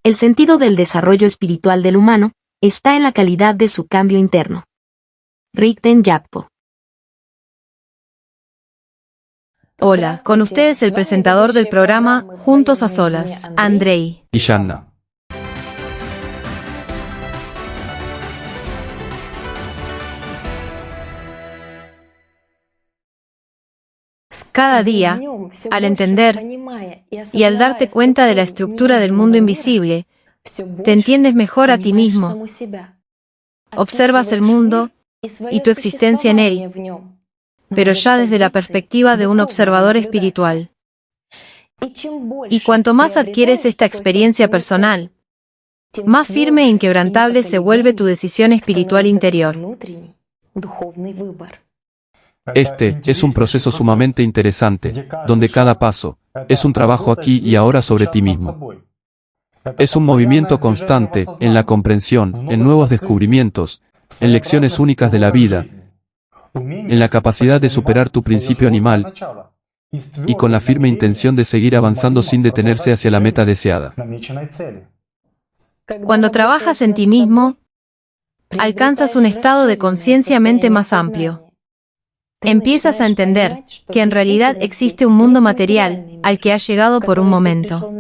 El sentido del desarrollo espiritual del humano está en la calidad de su cambio interno. Rigden Yatpo. Hola, con ustedes el presentador del programa Juntos a Solas, Andrei. Y Shanna. Cada día, al entender y al darte cuenta de la estructura del mundo invisible, te entiendes mejor a ti mismo, observas el mundo y tu existencia en él, pero ya desde la perspectiva de un observador espiritual. Y cuanto más adquieres esta experiencia personal, más firme e inquebrantable se vuelve tu decisión espiritual interior. Este es un proceso sumamente interesante, donde cada paso es un trabajo aquí y ahora sobre ti mismo. Es un movimiento constante en la comprensión, en nuevos descubrimientos, en lecciones únicas de la vida, en la capacidad de superar tu principio animal y con la firme intención de seguir avanzando sin detenerse hacia la meta deseada. Cuando trabajas en ti mismo, alcanzas un estado de conciencia mente más amplio. Empiezas a entender que en realidad existe un mundo material al que has llegado por un momento.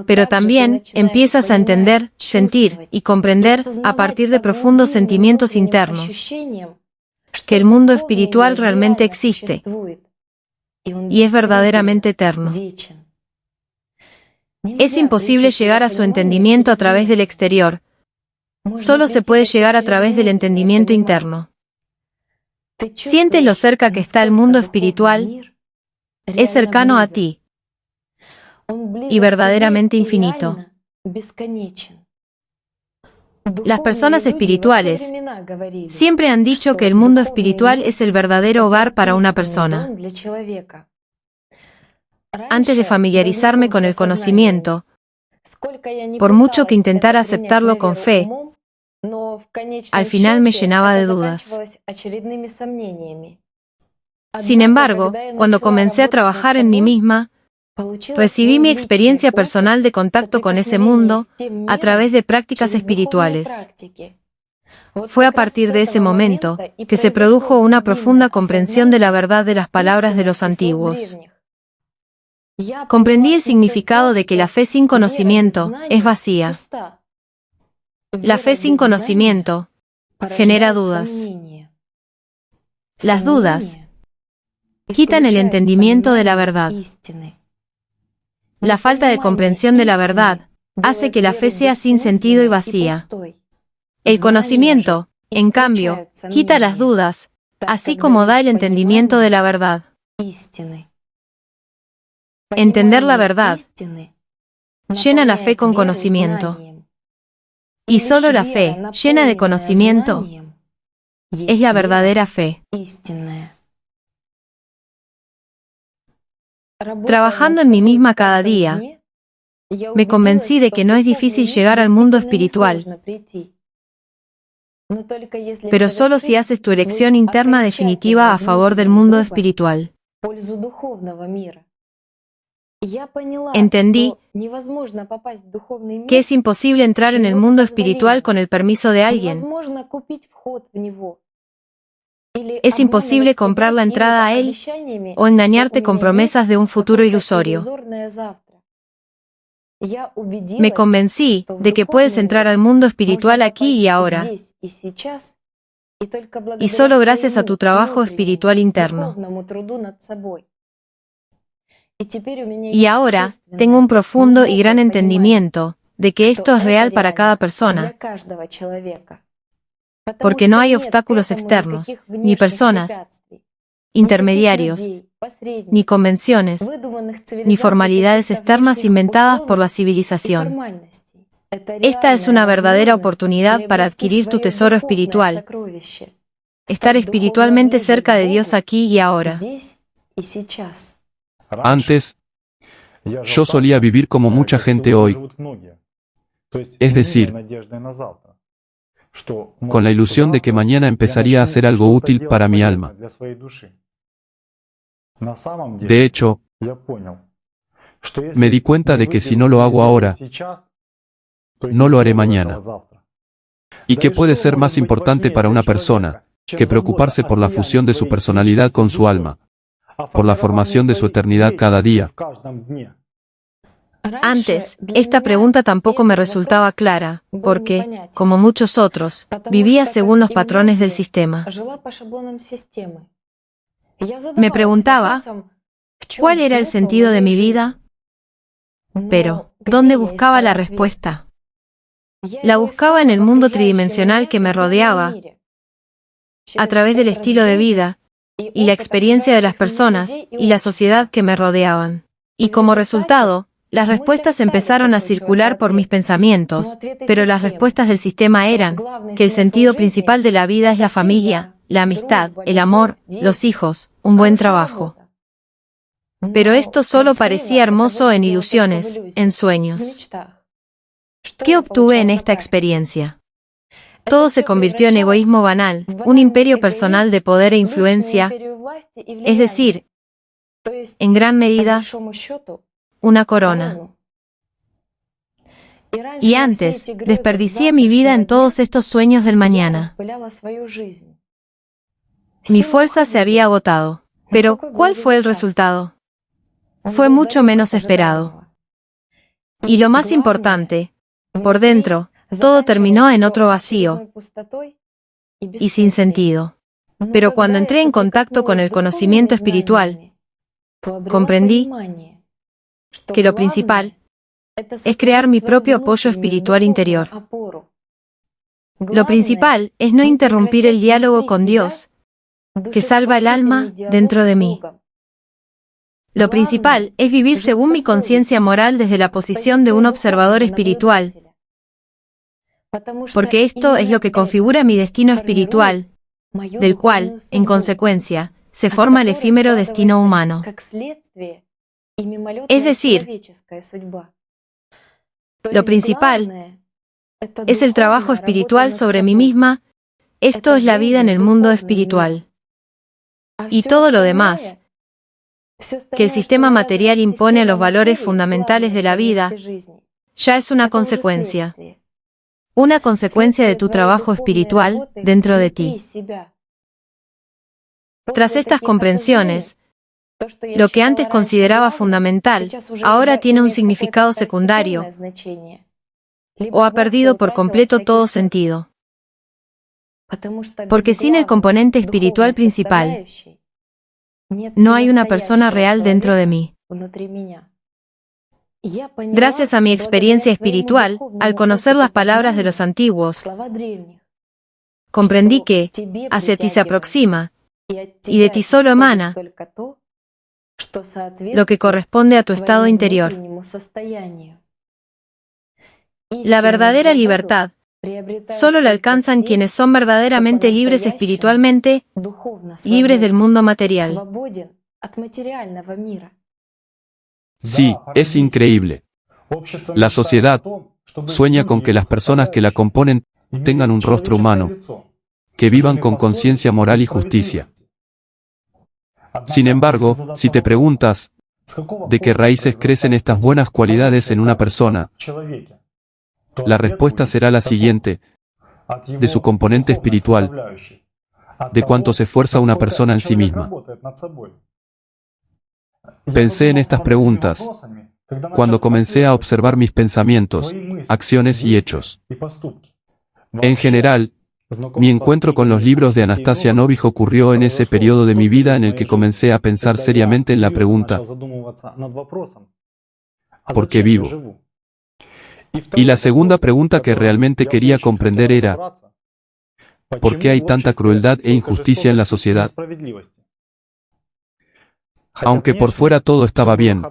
Pero también empiezas a entender, sentir y comprender a partir de profundos sentimientos internos que el mundo espiritual realmente existe y es verdaderamente eterno. Es imposible llegar a su entendimiento a través del exterior. Solo se puede llegar a través del entendimiento interno. ¿Sientes lo cerca que está el mundo espiritual? Es cercano a ti y verdaderamente infinito. Las personas espirituales siempre han dicho que el mundo espiritual es el verdadero hogar para una persona. Antes de familiarizarme con el conocimiento, por mucho que intentara aceptarlo con fe, al final me llenaba de dudas. Sin embargo, cuando comencé a trabajar en mí misma, recibí mi experiencia personal de contacto con ese mundo a través de prácticas espirituales. Fue a partir de ese momento que se produjo una profunda comprensión de la verdad de las palabras de los antiguos. Comprendí el significado de que la fe sin conocimiento es vacía. La fe sin conocimiento genera dudas. Las dudas quitan el entendimiento de la verdad. La falta de comprensión de la verdad hace que la fe sea sin sentido y vacía. El conocimiento, en cambio, quita las dudas, así como da el entendimiento de la verdad. Entender la verdad llena la fe con conocimiento. Y solo la fe, llena de conocimiento, es la verdadera fe. Trabajando en mí misma cada día, me convencí de que no es difícil llegar al mundo espiritual, pero solo si haces tu elección interna definitiva a favor del mundo espiritual. Entendí que es imposible entrar en el mundo espiritual con el permiso de alguien. Es imposible comprar la entrada a él o engañarte con promesas de un futuro ilusorio. Me convencí de que puedes entrar al mundo espiritual aquí y ahora, y solo gracias a tu trabajo espiritual interno. Y ahora tengo un profundo y gran entendimiento de que esto es real para cada persona, porque no hay obstáculos externos, ni personas, intermediarios, ni convenciones, ni formalidades externas inventadas por la civilización. Esta es una verdadera oportunidad para adquirir tu tesoro espiritual, estar espiritualmente cerca de Dios aquí y ahora. Antes, yo solía vivir como mucha gente hoy, es decir, con la ilusión de que mañana empezaría a hacer algo útil para mi alma. De hecho, Me di cuenta de que si no lo hago ahora, no lo haré mañana. Y que puede ser más importante para una persona que preocuparse por la fusión de su personalidad con su alma, por la formación de su eternidad cada día. Antes, esta pregunta tampoco me resultaba clara, porque, como muchos otros, vivía según los patrones del sistema. Me preguntaba, ¿cuál era el sentido de mi vida? Pero, ¿dónde buscaba la respuesta? La buscaba en el mundo tridimensional que me rodeaba, a través del estilo de vida, y la experiencia de las personas y la sociedad que me rodeaban. Y como resultado, las respuestas empezaron a circular por mis pensamientos, pero las respuestas del sistema eran que el sentido principal de la vida es la familia, la amistad, el amor, los hijos, un buen trabajo. Pero esto solo parecía hermoso en ilusiones, en sueños. ¿Qué obtuve en esta experiencia? Todo se convirtió en egoísmo banal, un imperio personal de poder e influencia, es decir, en gran medida, una corona. Y antes, desperdicié mi vida en todos estos sueños del mañana. Mi fuerza se había agotado. Pero, ¿cuál fue el resultado? Fue mucho menos esperado. Y lo más importante, por dentro, todo terminó en otro vacío y sin sentido. Pero cuando entré en contacto con el conocimiento espiritual, comprendí que lo principal es crear mi propio apoyo espiritual interior. Lo principal es no interrumpir el diálogo con Dios, que salva el alma dentro de mí. Lo principal es vivir según mi conciencia moral desde la posición de un observador espiritual, porque esto es lo que configura mi destino espiritual, del cual, en consecuencia, se forma el efímero destino humano. Es decir, lo principal es el trabajo espiritual sobre mí misma, esto es la vida en el mundo espiritual. Y todo lo demás, que el sistema material impone a los valores fundamentales de la vida, ya es una consecuencia de tu trabajo espiritual dentro de ti. Tras estas comprensiones, lo que antes consideraba fundamental, ahora tiene un significado secundario, o ha perdido por completo todo sentido. Porque sin el componente espiritual principal, no hay una persona real dentro de mí. Gracias a mi experiencia espiritual, al conocer las palabras de los antiguos, comprendí que hacia ti se aproxima, y de ti solo emana, lo que corresponde a tu estado interior. La verdadera libertad solo la alcanzan quienes son verdaderamente libres espiritualmente, libres del mundo material. Sí, es increíble. La sociedad sueña con que las personas que la componen tengan un rostro humano, que vivan con conciencia moral y justicia. Sin embargo, si te preguntas, ¿de qué raíces crecen estas buenas cualidades en una persona? La respuesta será la siguiente: de su componente espiritual, de cuánto se esfuerza una persona en sí misma. Pensé en estas preguntas cuando comencé a observar mis pensamientos, acciones y hechos. En general, mi encuentro con los libros de Anastasia Novich ocurrió en ese periodo de mi vida en el que comencé a pensar seriamente en la pregunta: ¿por qué vivo? Y la segunda pregunta que realmente quería comprender era: ¿por qué hay tanta crueldad e injusticia en la sociedad? Aunque por fuera todo estaba bien,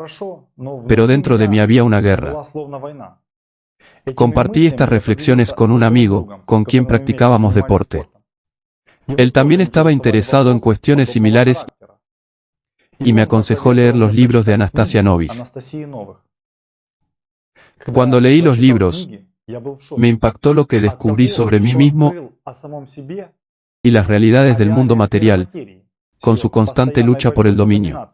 pero dentro de mí había una guerra. Compartí estas reflexiones con un amigo, con quien practicábamos deporte. Él también estaba interesado en cuestiones similares y me aconsejó leer los libros de Anastasia Novich. Cuando leí los libros, me impactó lo que descubrí sobre mí mismo y las realidades del mundo material, con su constante lucha por el dominio.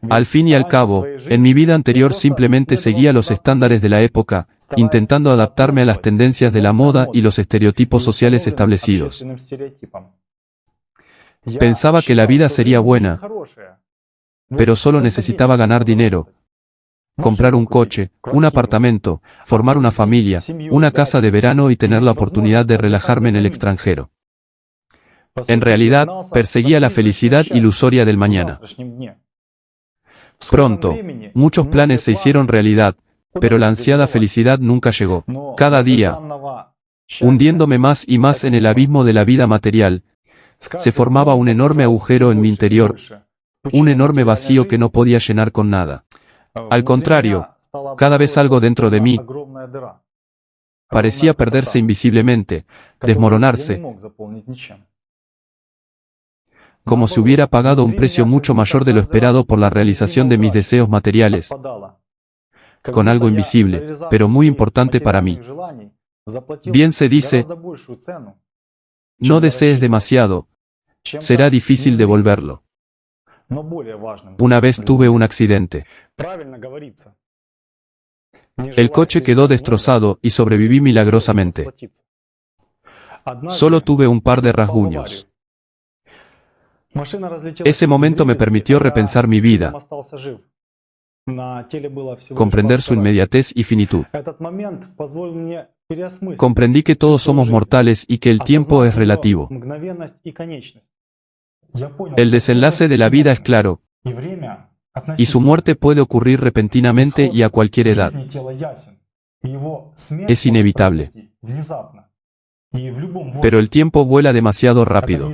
Al fin y al cabo, en mi vida anterior simplemente seguía los estándares de la época, intentando adaptarme a las tendencias de la moda y los estereotipos sociales establecidos. Pensaba que la vida sería buena, pero solo necesitaba ganar dinero, comprar un coche, un apartamento, formar una familia, una casa de verano y tener la oportunidad de relajarme en el extranjero. En realidad, perseguía la felicidad ilusoria del mañana. Pronto, muchos planes se hicieron realidad, pero la ansiada felicidad nunca llegó. Cada día, hundiéndome más y más en el abismo de la vida material, se formaba un enorme agujero en mi interior, un enorme vacío que no podía llenar con nada. Al contrario, cada vez algo dentro de mí parecía perderse invisiblemente, desmoronarse, como si hubiera pagado un precio mucho mayor de lo esperado por la realización de mis deseos materiales, con algo invisible, pero muy importante para mí. Bien se dice, no desees demasiado, será difícil devolverlo. Una vez tuve un accidente. El coche quedó destrozado y sobreviví milagrosamente. Solo tuve un par de rasguños. Ese momento me permitió repensar mi vida, comprender su inmediatez y finitud. Comprendí que todos somos mortales y que el tiempo es relativo. El desenlace de la vida es claro, y su muerte puede ocurrir repentinamente y a cualquier edad. Es inevitable. Pero el tiempo vuela demasiado rápido.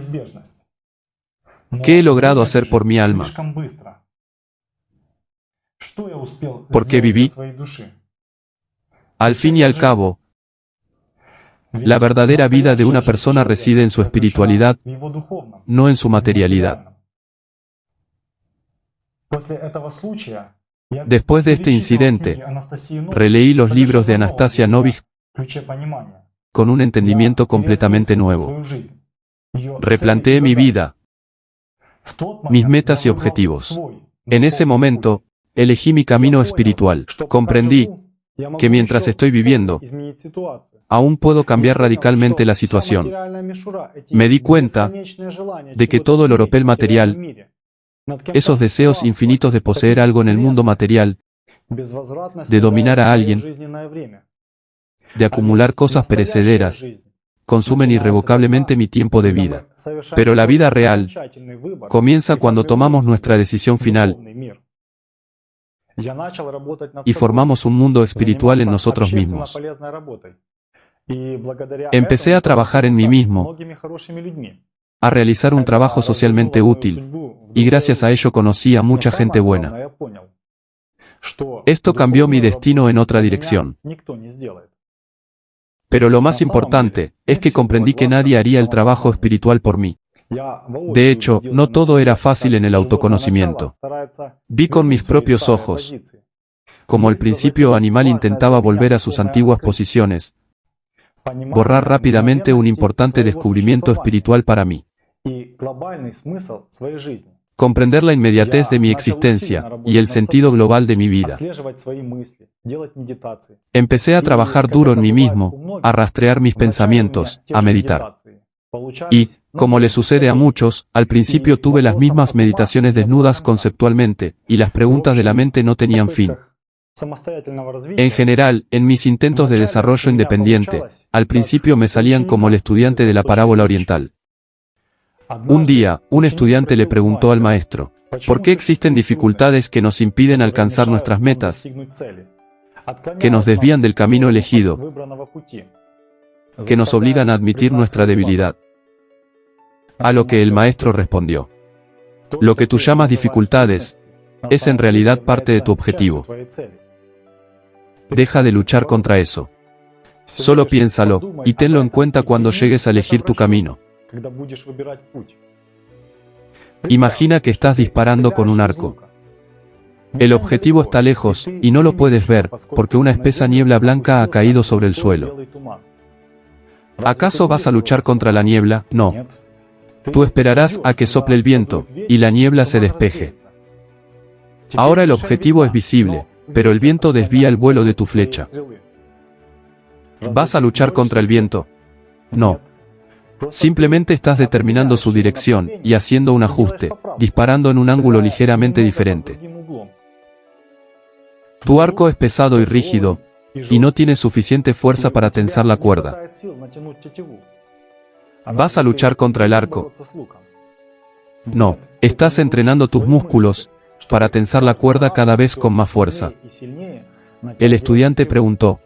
¿Qué he logrado hacer por mi alma? ¿Por qué viví? Al fin y al cabo, la verdadera vida de una persona reside en su espiritualidad, no en su materialidad. Después de este incidente, releí los libros de Anastasia Novich con un entendimiento completamente nuevo. Replanteé mi vida, mis metas y objetivos. En ese momento, elegí mi camino espiritual. Comprendí que mientras estoy viviendo, aún puedo cambiar radicalmente la situación. Me di cuenta de que todo el oropel material, esos deseos infinitos de poseer algo en el mundo material, de dominar a alguien, de acumular cosas perecederas, consumen irrevocablemente mi tiempo de vida. Pero la vida real comienza cuando tomamos nuestra decisión final y formamos un mundo espiritual en nosotros mismos. Empecé a trabajar en mí mismo, a realizar un trabajo socialmente útil, y gracias a ello conocí a mucha gente buena. Esto cambió mi destino en otra dirección. Pero lo más importante es que comprendí que nadie haría el trabajo espiritual por mí. De hecho, no todo era fácil en el autoconocimiento. Vi con mis propios ojos cómo el principio animal intentaba volver a sus antiguas posiciones, borrar rápidamente un importante descubrimiento espiritual para mí. Comprender la inmediatez de mi existencia y el sentido global de mi vida. Empecé a trabajar duro en mí mismo, a rastrear mis pensamientos, a meditar. Y, como le sucede a muchos, al principio tuve las mismas meditaciones desnudas conceptualmente, y las preguntas de la mente no tenían fin. En general, en mis intentos de desarrollo independiente, al principio me salían como el estudiante de la parábola oriental. Un día, un estudiante le preguntó al maestro, ¿por qué existen dificultades que nos impiden alcanzar nuestras metas, que nos desvían del camino elegido, que nos obligan a admitir nuestra debilidad? A lo que el maestro respondió, lo que tú llamas dificultades, es en realidad parte de tu objetivo. Deja de luchar contra eso. Solo piénsalo, y tenlo en cuenta cuando llegues a elegir tu camino. Imagina que estás disparando con un arco. El objetivo está lejos, y no lo puedes ver, porque una espesa niebla blanca ha caído sobre el suelo. ¿Acaso vas a luchar contra la niebla? No. Tú esperarás a que sople el viento, y la niebla se despeje. Ahora el objetivo es visible, pero el viento desvía el vuelo de tu flecha. ¿Vas a luchar contra el viento? No. Simplemente estás determinando su dirección y haciendo un ajuste, disparando en un ángulo ligeramente diferente. Tu arco es pesado y rígido, y no tienes suficiente fuerza para tensar la cuerda. ¿Vas a luchar contra el arco? No, estás entrenando tus músculos para tensar la cuerda cada vez con más fuerza. El estudiante preguntó: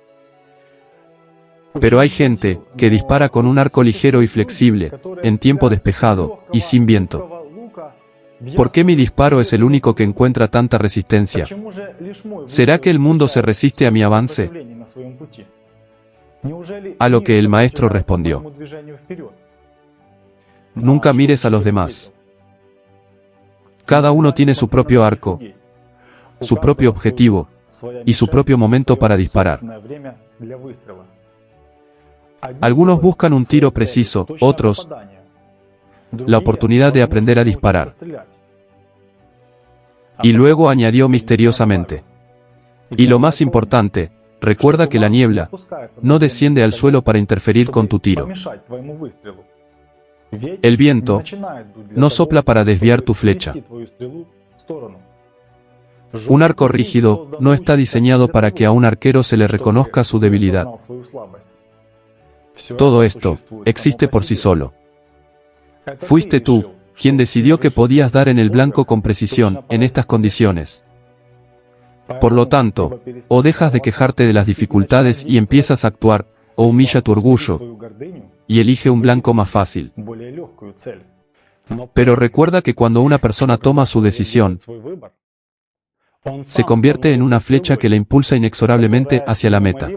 pero hay gente que dispara con un arco ligero y flexible, en tiempo despejado y sin viento. ¿Por qué mi disparo es el único que encuentra tanta resistencia? ¿Será que el mundo se resiste a mi avance? A lo que el maestro respondió: nunca mires a los demás. Cada uno tiene su propio arco, su propio objetivo y su propio momento para disparar. Algunos buscan un tiro preciso, otros la oportunidad de aprender a disparar. Y luego añadió misteriosamente: y lo más importante, recuerda que la niebla no desciende al suelo para interferir con tu tiro. El viento no sopla para desviar tu flecha. Un arco rígido no está diseñado para que a un arquero se le reconozca su debilidad. Todo esto existe por sí solo. Fuiste tú quien decidió que podías dar en el blanco con precisión en estas condiciones. Por lo tanto, o dejas de quejarte de las dificultades y empiezas a actuar, o humilla tu orgullo y elige un blanco más fácil. Pero recuerda que cuando una persona toma su decisión, se convierte en una flecha que la impulsa inexorablemente hacia la meta.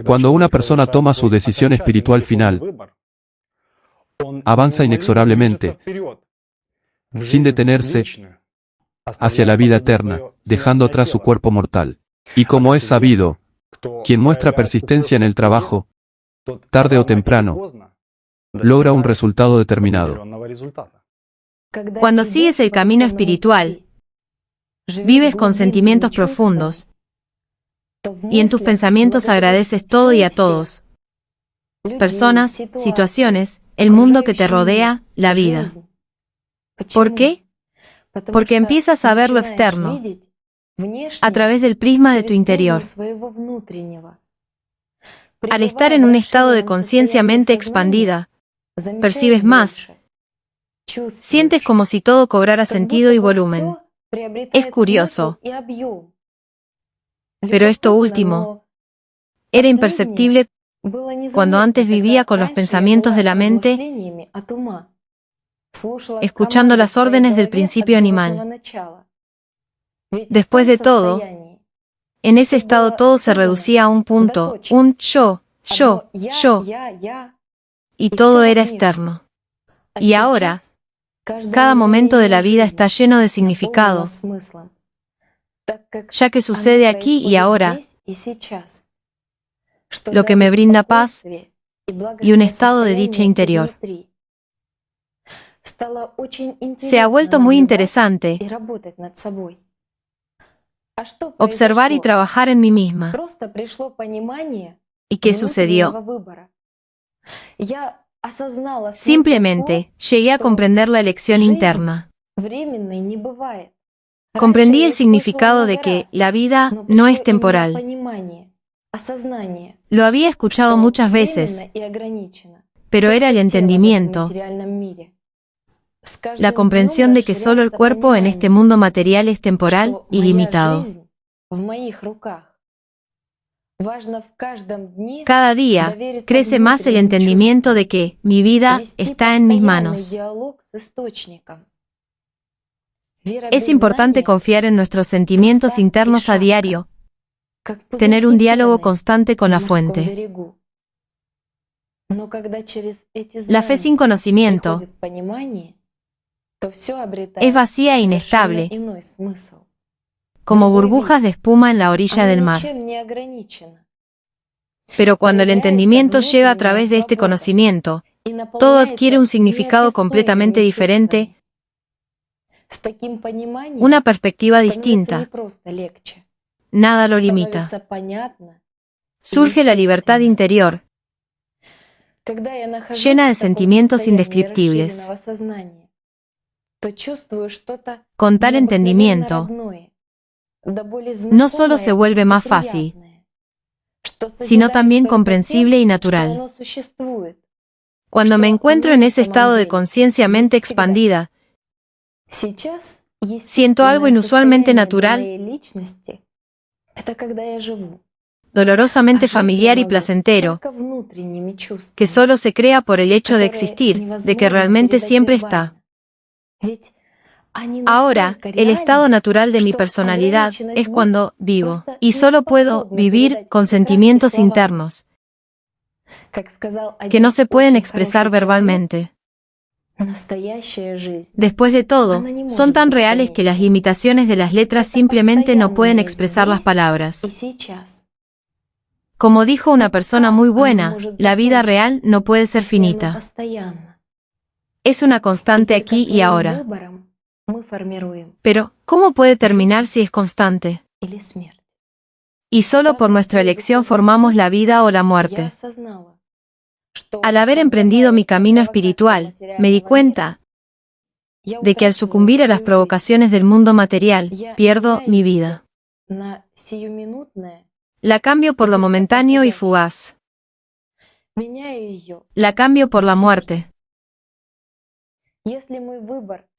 Cuando una persona toma su decisión espiritual final, avanza inexorablemente, sin detenerse, hacia la vida eterna, dejando atrás su cuerpo mortal. Y como es sabido, quien muestra persistencia en el trabajo, tarde o temprano, logra un resultado determinado. Cuando sigues el camino espiritual, vives con sentimientos profundos, y en tus pensamientos agradeces todo y a todos. Personas, situaciones, el mundo que te rodea, la vida. ¿Por qué? Porque empiezas a ver lo externo, a través del prisma de tu interior. Al estar en un estado de conciencia mente expandida, percibes más, sientes como si todo cobrara sentido y volumen. Es curioso. Pero esto último era imperceptible cuando antes vivía con los pensamientos de la mente, escuchando las órdenes del principio animal. Después de todo, en ese estado todo se reducía a un punto, un yo, y todo era externo. Y ahora, cada momento de la vida está lleno de significado, ya que sucede aquí y ahora, lo que me brinda paz y un estado de dicha interior. Se ha vuelto muy interesante observar y trabajar en mí misma. ¿Y qué sucedió? Simplemente llegué a comprender la elección interna. Comprendí el significado de que la vida no es temporal. Lo había escuchado muchas veces, pero era el entendimiento, la comprensión de que solo el cuerpo en este mundo material es temporal y limitado. Cada día crece más el entendimiento de que mi vida está en mis manos. Es importante confiar en nuestros sentimientos internos a diario, tener un diálogo constante con la fuente. La fe sin conocimiento es vacía e inestable, como burbujas de espuma en la orilla del mar. Pero cuando el entendimiento llega a través de este conocimiento, todo adquiere un significado completamente diferente, Una perspectiva distinta. Nada lo limita. Surge la libertad interior, llena de sentimientos indescriptibles. Con tal entendimiento, no solo se vuelve más fácil, sino también comprensible y natural. Cuando me encuentro en ese estado de conciencia mente expandida, siento algo inusualmente natural, dolorosamente familiar y placentero, que solo se crea por el hecho de existir, de que realmente siempre está. Ahora, el estado natural de mi personalidad es cuando vivo, y solo puedo vivir con sentimientos internos, que no se pueden expresar verbalmente. Después de todo, son tan reales que las limitaciones de las letras simplemente no pueden expresar las palabras. Como dijo una persona muy buena, la vida real no puede ser finita. Es una constante aquí y ahora. Pero, ¿cómo puede terminar si es constante? Y solo por nuestra elección formamos la vida o la muerte. Al haber emprendido mi camino espiritual, me di cuenta de que al sucumbir a las provocaciones del mundo material, pierdo mi vida. La cambio por lo momentáneo y fugaz. La cambio por la muerte.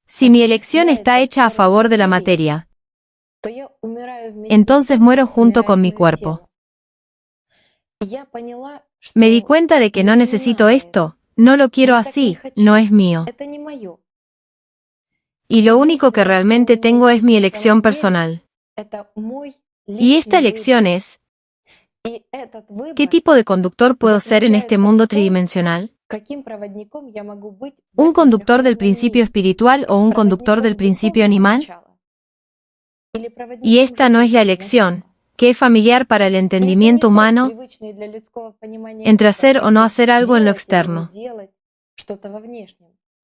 Si mi elección está hecha a favor de la materia, entonces muero junto con mi cuerpo. Me di cuenta de que no necesito esto, no lo quiero así, no es mío. Y lo único que realmente tengo es mi elección personal. Y esta elección es, ¿qué tipo de conductor puedo ser en este mundo tridimensional? ¿Un conductor del principio espiritual o un conductor del principio animal? Y esta no es la elección, que es familiar para el entendimiento humano, entre hacer o no hacer algo en lo externo.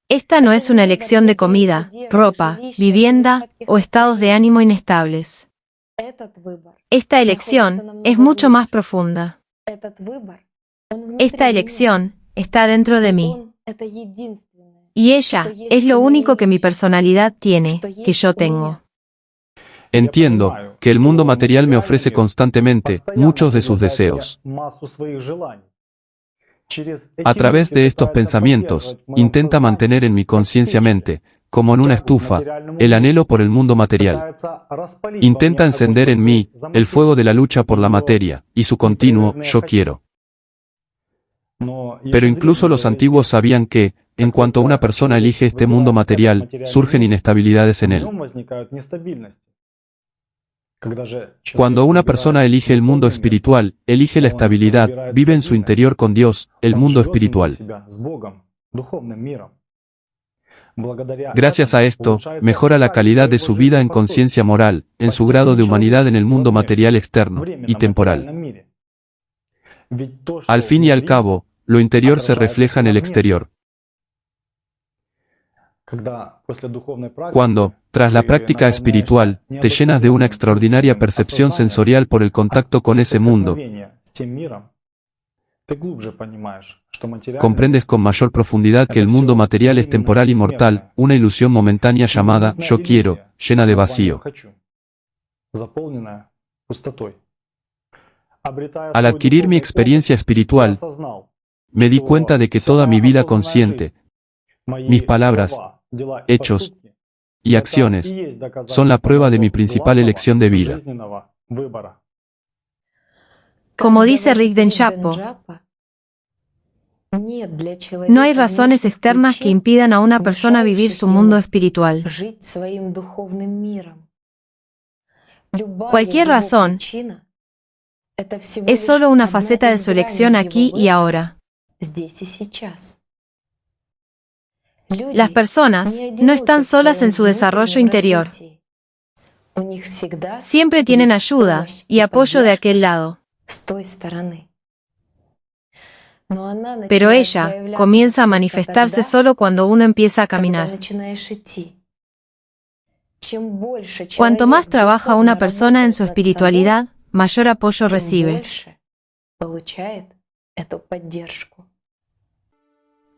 Esta no es una elección de comida, ropa, vivienda o estados de ánimo inestables. Esta elección es mucho más profunda. Esta elección está dentro de mí. Y ella es lo único que mi personalidad tiene, que yo tengo. Entiendo que el mundo material me ofrece constantemente muchos de sus deseos. A través de estos pensamientos, intenta mantener en mi conciencia mente, como en una estufa, el anhelo por el mundo material. Intenta encender en mí el fuego de la lucha por la materia, y su continuo yo quiero. Pero incluso los antiguos sabían que, en cuanto una persona elige este mundo material, surgen inestabilidades en él. Cuando una persona elige el mundo espiritual, elige la estabilidad, vive en su interior con Dios, el mundo espiritual. Gracias a esto, mejora la calidad de su vida en conciencia moral, en su grado de humanidad en el mundo material externo y temporal. Al fin y al cabo, lo interior se refleja en el exterior. Cuando, tras la práctica espiritual, te llenas de una extraordinaria percepción sensorial por el contacto con ese mundo, comprendes con mayor profundidad que el mundo material es temporal y mortal, una ilusión momentánea llamada yo quiero, llena de vacío. Al adquirir mi experiencia espiritual, me di cuenta de que toda mi vida consciente, mis palabras, hechos y acciones son la prueba de mi principal elección de vida. Como dice Rigden Chapo, no hay razones externas que impidan a una persona vivir su mundo espiritual. Cualquier razón es solo una faceta de su elección aquí y ahora. Las personas no están solas en su desarrollo interior. Siempre tienen ayuda y apoyo de aquel lado. Pero ella comienza a manifestarse solo cuando uno empieza a caminar. Cuanto más trabaja una persona en su espiritualidad, mayor apoyo recibe.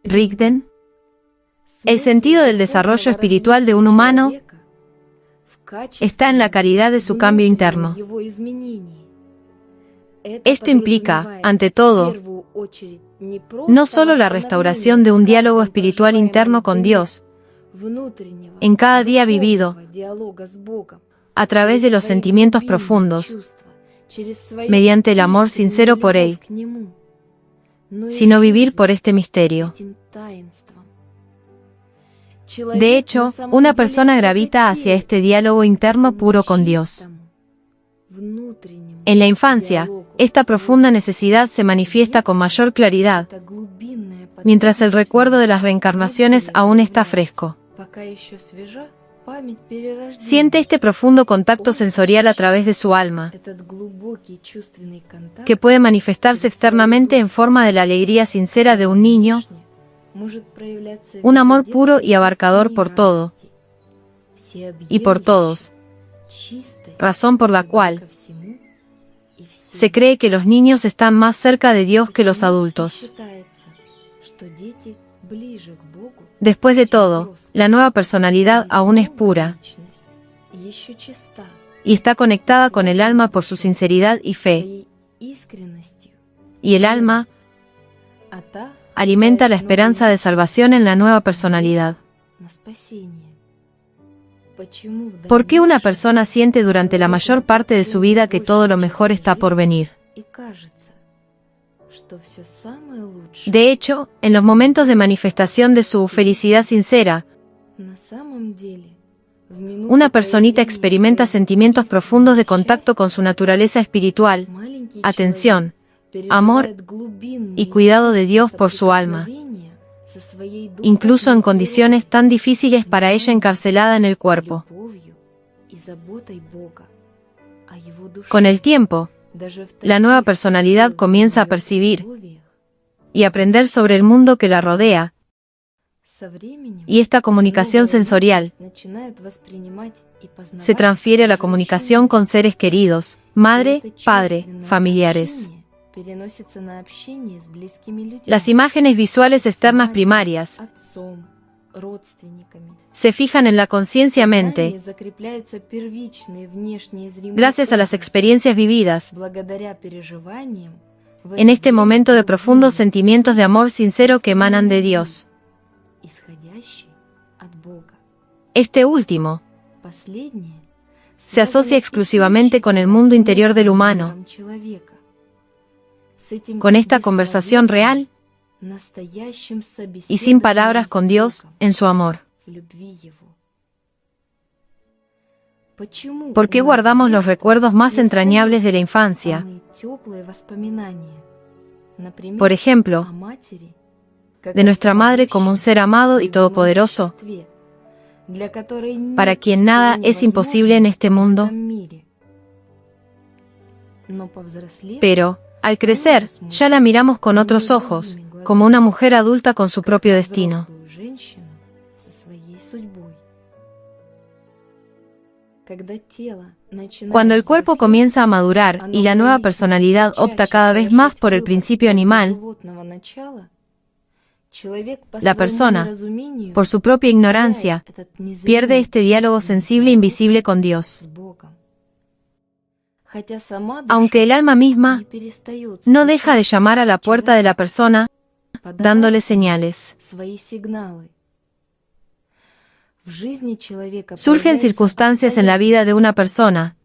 Rigden. El sentido del desarrollo espiritual de un humano está en la calidad de su cambio interno. Esto implica, ante todo, no solo la restauración de un diálogo espiritual interno con Dios, en cada día vivido, a través de los sentimientos profundos, mediante el amor sincero por Él, sino vivir por este misterio. De hecho, una persona gravita hacia este diálogo interno puro con Dios. En la infancia, esta profunda necesidad se manifiesta con mayor claridad, mientras el recuerdo de las reencarnaciones aún está fresco. Siente este profundo contacto sensorial a través de su alma, que puede manifestarse externamente en forma de la alegría sincera de un niño, un amor puro y abarcador por todo y por todos, razón por la cual se cree que los niños están más cerca de Dios que los adultos. Después de todo, la nueva personalidad aún es pura y está conectada con el alma por su sinceridad y fe. Y el alma alimenta la esperanza de salvación en la nueva personalidad. ¿Por qué una persona siente durante la mayor parte de su vida que todo lo mejor está por venir? De hecho, en los momentos de manifestación de su felicidad sincera, una personita experimenta sentimientos profundos de contacto con su naturaleza espiritual, atención, amor y cuidado de Dios por su alma, incluso en condiciones tan difíciles para ella encarcelada en el cuerpo. Con el tiempo, la nueva personalidad comienza a percibir y aprender sobre el mundo que la rodea, y esta comunicación sensorial se transfiere a la comunicación con seres queridos, madre, padre, familiares. Las imágenes visuales externas primarias se fijan en la conciencia mente gracias a las experiencias vividas en este momento de profundos sentimientos de amor sincero que emanan de Dios. Este último se asocia exclusivamente con el mundo interior del humano, con esta conversación real y sin palabras con Dios en su amor. ¿Por qué guardamos los recuerdos más entrañables de la infancia? Por ejemplo, de nuestra madre como un ser amado y todopoderoso, para quien nada es imposible en este mundo. Pero, al crecer, ya la miramos con otros ojos, como una mujer adulta con su propio destino. Cuando el cuerpo comienza a madurar y la nueva personalidad opta cada vez más por el principio animal, la persona, por su propia ignorancia, pierde este diálogo sensible e invisible con Dios. Aunque el alma misma no deja de llamar a la puerta de la persona, dándole señales. Surgen circunstancias en la vida de una persona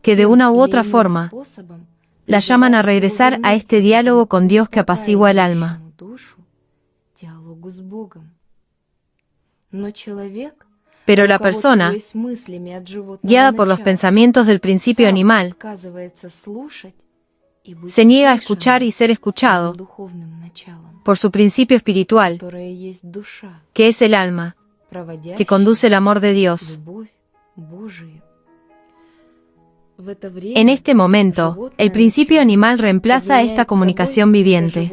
que de una u otra forma la llaman a regresar a este diálogo con Dios que apacigua el alma. Pero la persona, guiada por los pensamientos del principio animal, se niega a escuchar y ser escuchado por su principio espiritual, que es el alma, que conduce el amor de Dios. En este momento, el principio animal reemplaza esta comunicación viviente.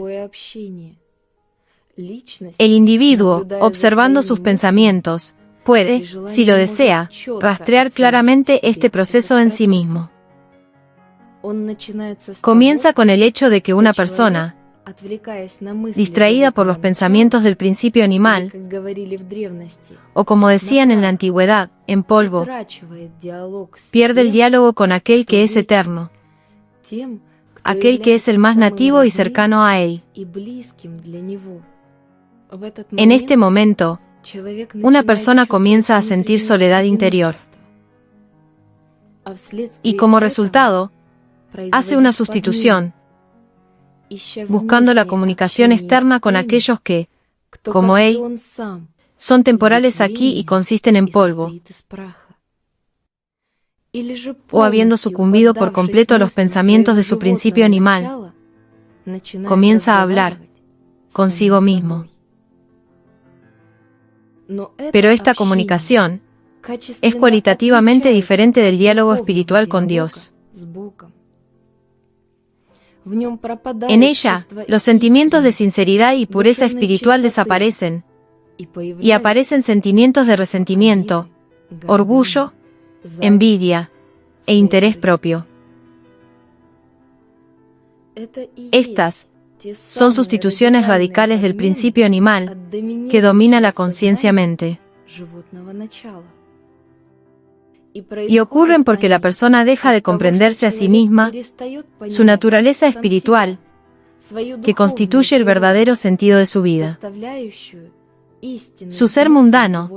El individuo, observando sus pensamientos, puede, si lo desea, rastrear claramente este proceso en sí mismo. Comienza con el hecho de que una persona, distraída por los pensamientos del principio animal, o como decían en la antigüedad, en polvo, pierde el diálogo con aquel que es eterno, aquel que es el más nativo y cercano a él. En este momento, una persona comienza a sentir soledad interior y como resultado, hace una sustitución, buscando la comunicación externa con aquellos que, como él, son temporales aquí y consisten en polvo, o habiendo sucumbido por completo a los pensamientos de su principio animal, comienza a hablar consigo mismo. Pero esta comunicación es cualitativamente diferente del diálogo espiritual con Dios. En ella, los sentimientos de sinceridad y pureza espiritual desaparecen, y aparecen sentimientos de resentimiento, orgullo, envidia e interés propio. Estas son sustituciones radicales del principio animal que domina la conciencia-mente. Y ocurren porque la persona deja de comprenderse a sí misma, su naturaleza espiritual, que constituye el verdadero sentido de su vida. Su ser mundano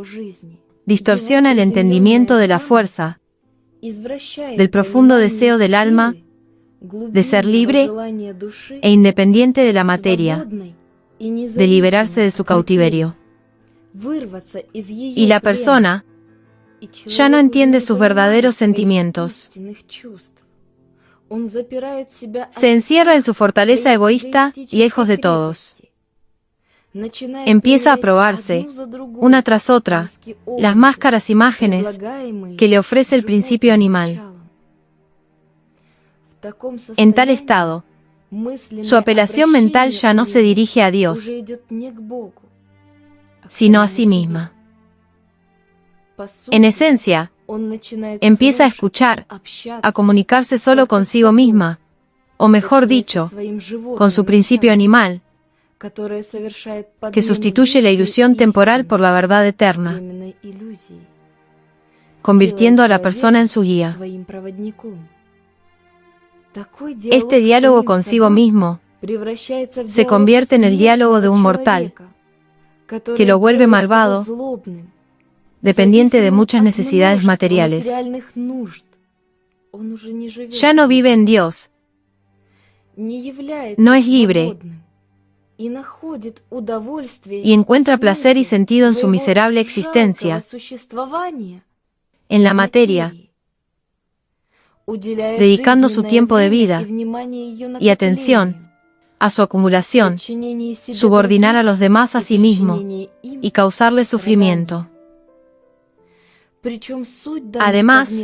distorsiona el entendimiento de la fuerza, del profundo deseo del alma, de ser libre e independiente de la materia, de liberarse de su cautiverio. Y la persona ya no entiende sus verdaderos sentimientos. Se encierra en su fortaleza egoísta y lejos de todos. Empieza a probarse, una tras otra, las máscaras imágenes que le ofrece el principio animal. En tal estado, su apelación mental ya no se dirige a Dios, sino a sí misma. En esencia, empieza a escuchar, a comunicarse solo consigo misma, o mejor dicho, con su principio animal, que sustituye la ilusión temporal por la verdad eterna, convirtiendo a la persona en su guía. Este diálogo consigo mismo se convierte en el diálogo de un mortal, que lo vuelve malvado, dependiente de muchas necesidades materiales. Ya no vive en Dios, no es libre, y encuentra placer y sentido en su miserable existencia, en la materia, dedicando su tiempo de vida y atención a su acumulación, subordinar a los demás a sí mismo y causarles sufrimiento. Además,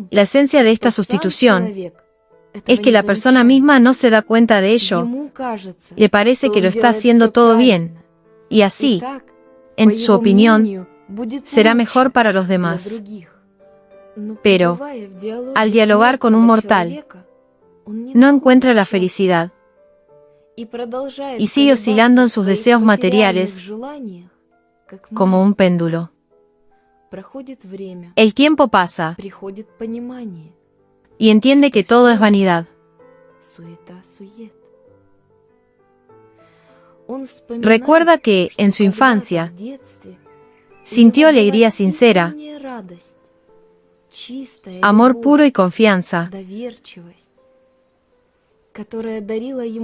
la esencia de esta sustitución es que la persona misma no se da cuenta de ello, le parece que lo está haciendo todo bien, y así, en su opinión, será mejor para los demás. Pero, al dialogar con un mortal, no encuentra la felicidad y sigue oscilando en sus deseos materiales como un péndulo. El tiempo pasa y entiende que todo es vanidad. Recuerda que, en su infancia, sintió alegría sincera, amor puro y confianza,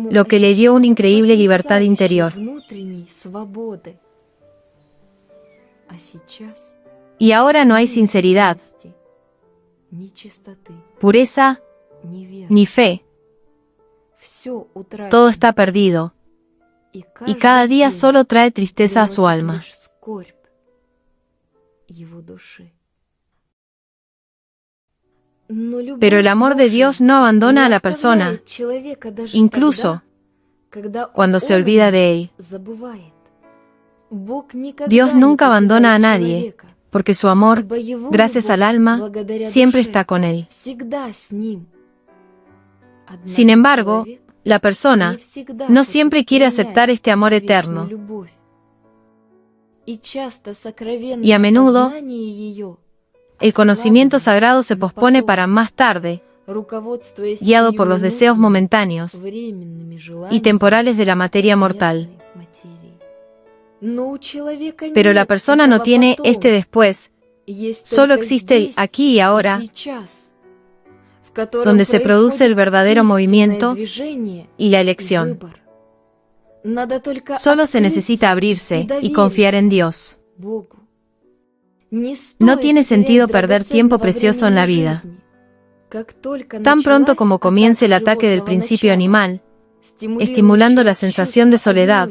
lo que le dio una increíble libertad interior. Y ahora no hay sinceridad, pureza, ni fe. Todo está perdido, y cada día solo trae tristeza a su alma. Pero el amor de Dios no abandona a la persona, incluso cuando se olvida de él. Dios nunca abandona a nadie, porque su amor, gracias al alma, siempre está con él. Sin embargo, la persona no siempre quiere aceptar este amor eterno, y a menudo el conocimiento sagrado se pospone para más tarde, guiado por los deseos momentáneos y temporales de la materia mortal. Pero la persona no tiene este después, solo existe el aquí y ahora, donde se produce el verdadero movimiento y la elección. Solo se necesita abrirse y confiar en Dios. No tiene sentido perder tiempo precioso en la vida. Tan pronto como comience el ataque del principio animal, estimulando la sensación de soledad,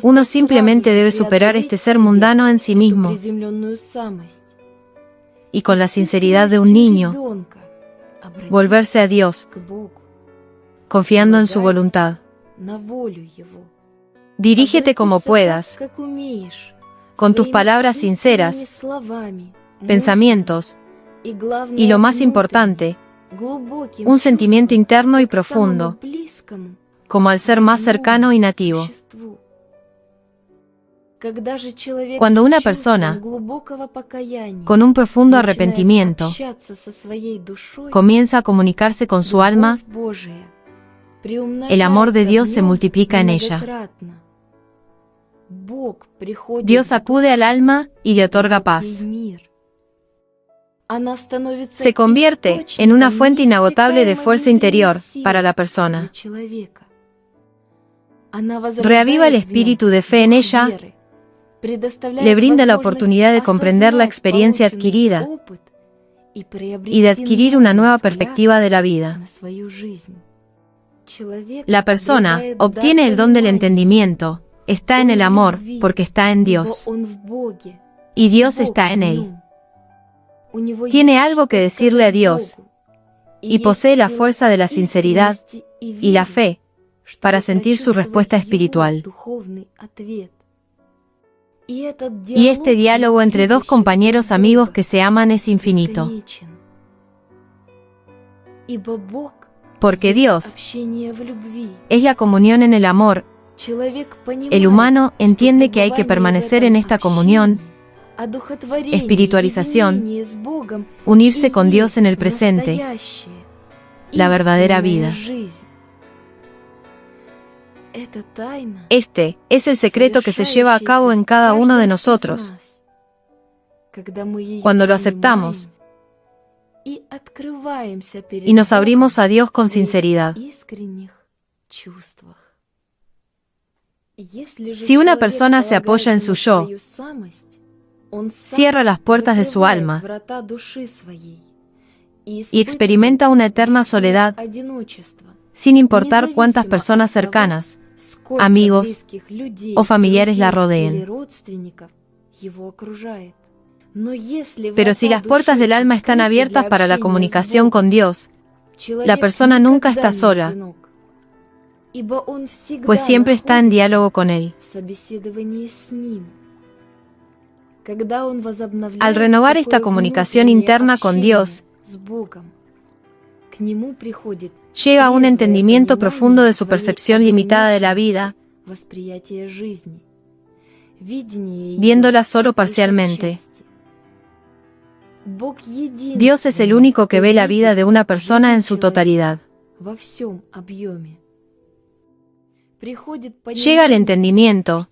uno simplemente debe superar este ser mundano en sí mismo y con la sinceridad de un niño, volverse a Dios, confiando en su voluntad. Dirígete como puedas, con tus palabras sinceras, pensamientos y, lo más importante, un sentimiento interno y profundo, como al ser más cercano y nativo. Cuando una persona, con un profundo arrepentimiento, comienza a comunicarse con su alma, el amor de Dios se multiplica en ella. Dios acude al alma y le otorga paz. Se convierte en una fuente inagotable de fuerza interior para la persona. Reaviva el espíritu de fe en ella, le brinda la oportunidad de comprender la experiencia adquirida y de adquirir una nueva perspectiva de la vida. La persona obtiene el don del entendimiento, está en el amor porque está en Dios, y Dios está en él. Tiene algo que decirle a Dios, y posee la fuerza de la sinceridad y la fe para sentir su respuesta espiritual. Y este diálogo entre dos compañeros amigos que se aman es infinito. Porque Dios es la comunión en el amor. El humano entiende que hay que permanecer en esta comunión, espiritualización, unirse con Dios en el presente, la verdadera vida. Este es el secreto que se lleva a cabo en cada uno de nosotros cuando lo aceptamos y nos abrimos a Dios con sinceridad. Si una persona se apoya en su yo, cierra las puertas de su alma y experimenta una eterna soledad, sin importar cuántas personas cercanas, amigos o familiares la rodeen. Pero si las puertas del alma están abiertas para la comunicación con Dios, la persona nunca está sola, pues siempre está en diálogo con Él. Al renovar esta comunicación interna con Dios, llega a un entendimiento profundo de su percepción limitada de la vida, viéndola solo parcialmente. Dios es el único que ve la vida de una persona en su totalidad. Llega al entendimiento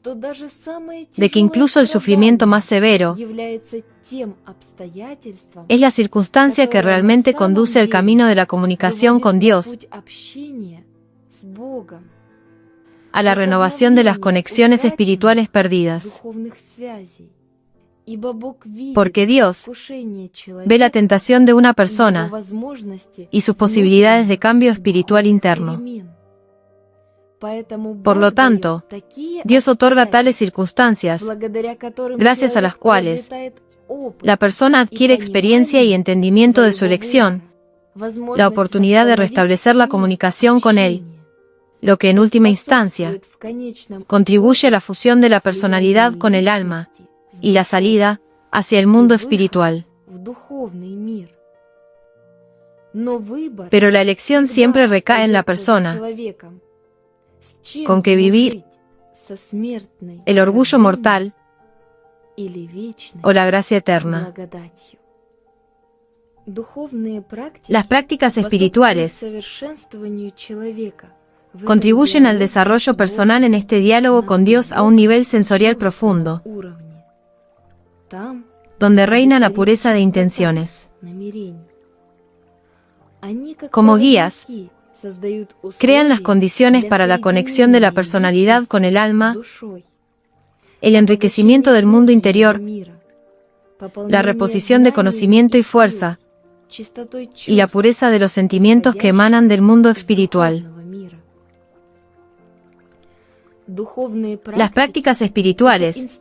de que incluso el sufrimiento más severo es la circunstancia que realmente conduce al camino de la comunicación con Dios, a la renovación de las conexiones espirituales perdidas. Porque Dios ve la tentación de una persona y sus posibilidades de cambio espiritual interno. Por lo tanto, Dios otorga tales circunstancias, gracias a las cuales la persona adquiere experiencia y entendimiento de su elección, la oportunidad de restablecer la comunicación con Él, lo que en última instancia contribuye a la fusión de la personalidad con el alma y la salida hacia el mundo espiritual. Pero la elección siempre recae en la persona. ¿Con qué vivir? ¿El orgullo mortal o la gracia eterna? Las prácticas espirituales contribuyen al desarrollo personal en este diálogo con Dios a un nivel sensorial profundo, donde reina la pureza de intenciones. Como guías, crean las condiciones para la conexión de la personalidad con el alma, el enriquecimiento del mundo interior, la reposición de conocimiento y fuerza, y la pureza de los sentimientos que emanan del mundo espiritual. Las prácticas espirituales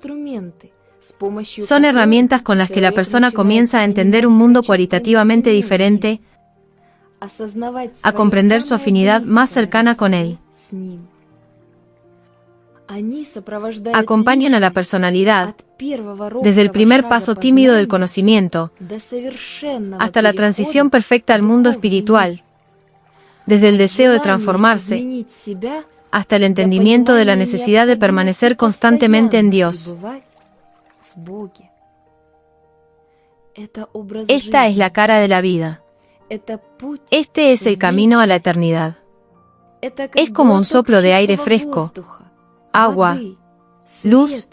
son herramientas con las que la persona comienza a entender un mundo cualitativamente diferente, a comprender su afinidad más cercana con él. Acompañan a la personalidad desde el primer paso tímido del conocimiento hasta la transición perfecta al mundo espiritual, desde el deseo de transformarse hasta el entendimiento de la necesidad de permanecer constantemente en Dios. Esta es la cara de la vida. Este es el camino a la eternidad. Es como un soplo de aire fresco, agua, luz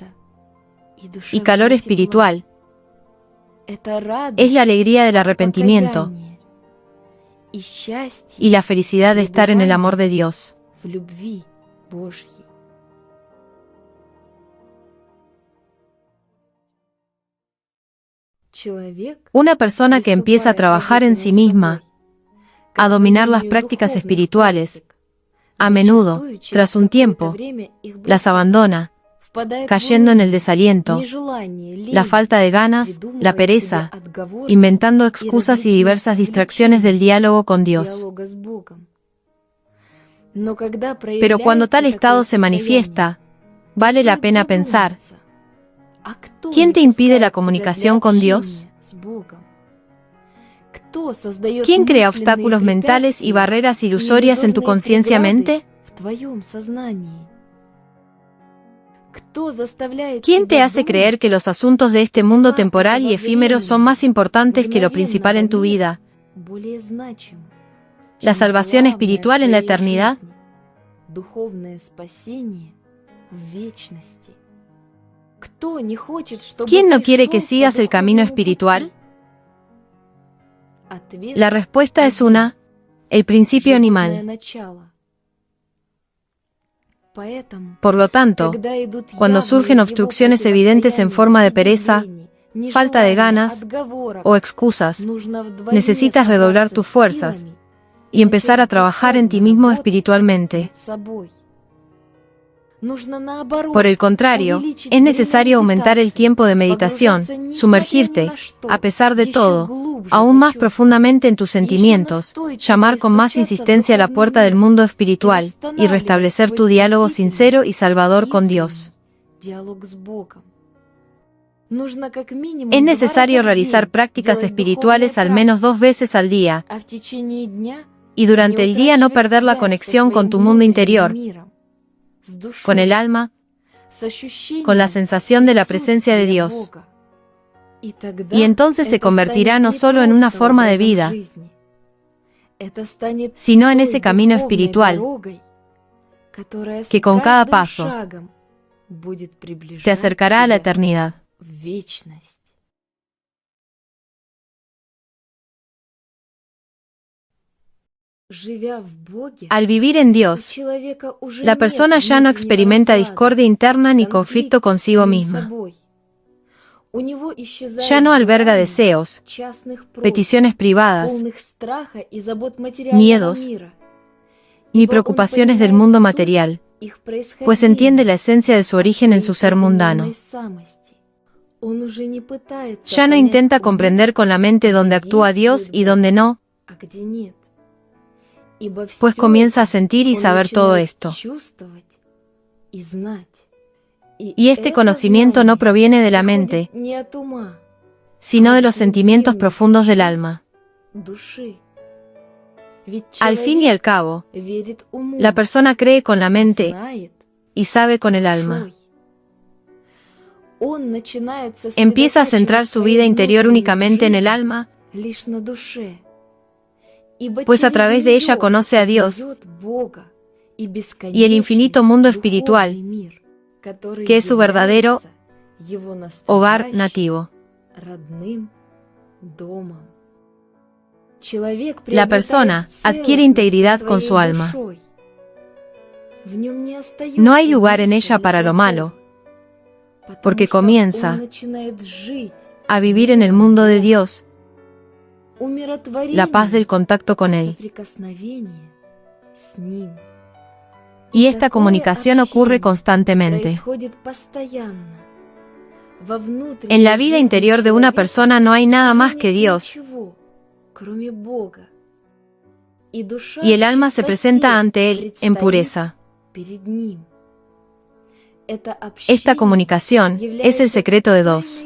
y calor espiritual. Es la alegría del arrepentimiento y la felicidad de estar en el amor de Dios. Una persona que empieza a trabajar en sí misma, a dominar las prácticas espirituales, a menudo, tras un tiempo, las abandona, cayendo en el desaliento, la falta de ganas, la pereza, inventando excusas y diversas distracciones del diálogo con Dios. Pero cuando tal estado se manifiesta, vale la pena pensar: ¿quién te impide la comunicación con Dios? ¿Quién crea obstáculos mentales y barreras ilusorias en tu conciencia-mente? ¿Quién te hace creer que los asuntos de este mundo temporal y efímero son más importantes que lo principal en tu vida? La salvación espiritual en la eternidad. ¿Quién no quiere que sigas el camino espiritual? La respuesta es una: el principio animal. Por lo tanto, cuando surgen obstrucciones evidentes en forma de pereza, falta de ganas o excusas, necesitas redoblar tus fuerzas y empezar a trabajar en ti mismo espiritualmente. Por el contrario, es necesario aumentar el tiempo de meditación, sumergirte, a pesar de todo, aún más profundamente en tus sentimientos, llamar con más insistencia a la puerta del mundo espiritual y restablecer tu diálogo sincero y salvador con Dios. Es necesario realizar prácticas espirituales al menos 2 veces al día y durante el día no perder la conexión con tu mundo interior, con el alma, con la sensación de la presencia de Dios. Y entonces se convertirá no solo en una forma de vida, sino en ese camino espiritual que con cada paso te acercará a la eternidad. Al vivir en Dios, la persona ya no experimenta discordia interna ni conflicto consigo misma. Ya no alberga deseos, peticiones privadas, miedos, ni preocupaciones del mundo material, pues entiende la esencia de su origen en su ser mundano. Ya no intenta comprender con la mente dónde actúa Dios y dónde no, pues comienza a sentir y saber todo esto. Y este conocimiento no proviene de la mente, sino de los sentimientos profundos del alma. Al fin y al cabo, la persona cree con la mente y sabe con el alma. Empieza a centrar su vida interior únicamente en el alma, pues a través de ella conoce a Dios y el infinito mundo espiritual, que es su verdadero hogar nativo. La persona adquiere integridad con su alma. No hay lugar en ella para lo malo, porque comienza a vivir en el mundo de Dios, la paz del contacto con Él. Y esta comunicación ocurre constantemente. En la vida interior de una persona no hay nada más que Dios, y el alma se presenta ante Él en pureza. Esta comunicación es el secreto de dos.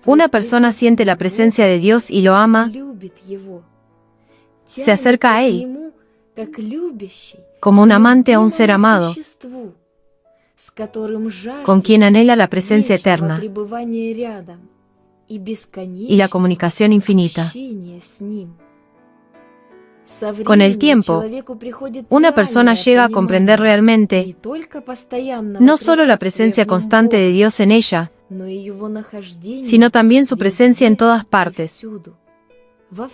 Una persona siente la presencia de Dios y lo ama, se acerca a Él como un amante a un ser amado, con quien anhela la presencia eterna y la comunicación infinita. Con el tiempo, una persona llega a comprender realmente no solo la presencia constante de Dios en ella, sino también su presencia en todas partes,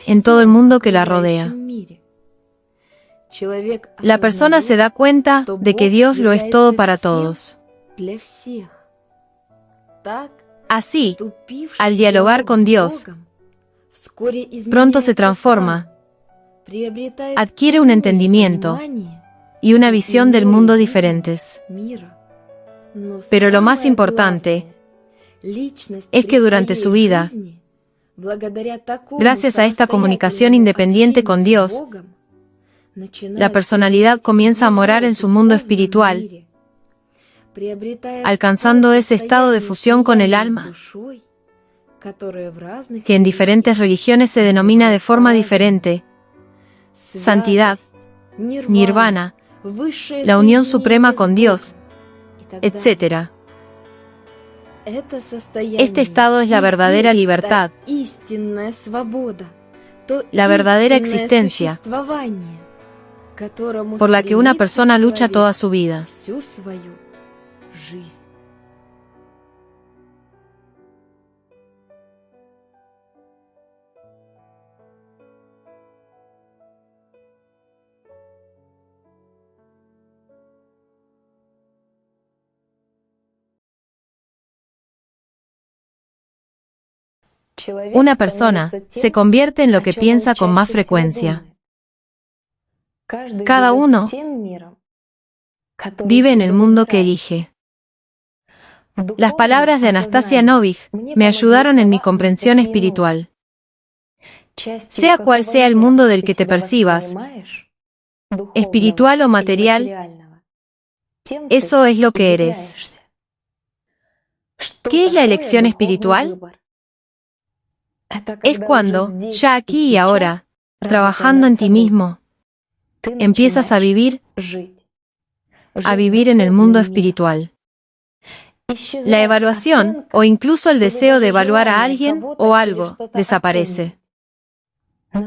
en todo el mundo que la rodea. La persona se da cuenta de que Dios lo es todo para todos. Así, al dialogar con Dios, pronto se transforma, adquiere un entendimiento y una visión del mundo diferentes. Pero lo más importante es que durante su vida, gracias a esta comunicación independiente con Dios, la personalidad comienza a morar en su mundo espiritual, alcanzando ese estado de fusión con el alma, que en diferentes religiones se denomina de forma diferente: santidad, nirvana, la unión suprema con Dios, etc. Este estado es la verdadera libertad, la verdadera existencia, por la que una persona lucha toda su vida. Una persona se convierte en lo que piensa con más frecuencia. Cada uno vive en el mundo que elige. Las palabras de Anastasia Novich me ayudaron en mi comprensión espiritual. Sea cual sea el mundo del que te percibas, espiritual o material, eso es lo que eres. ¿Qué es la elección espiritual? Es cuando, ya aquí y ahora, trabajando en ti mismo, empiezas a vivir en el mundo espiritual. La evaluación, o incluso el deseo de evaluar a alguien o algo, desaparece.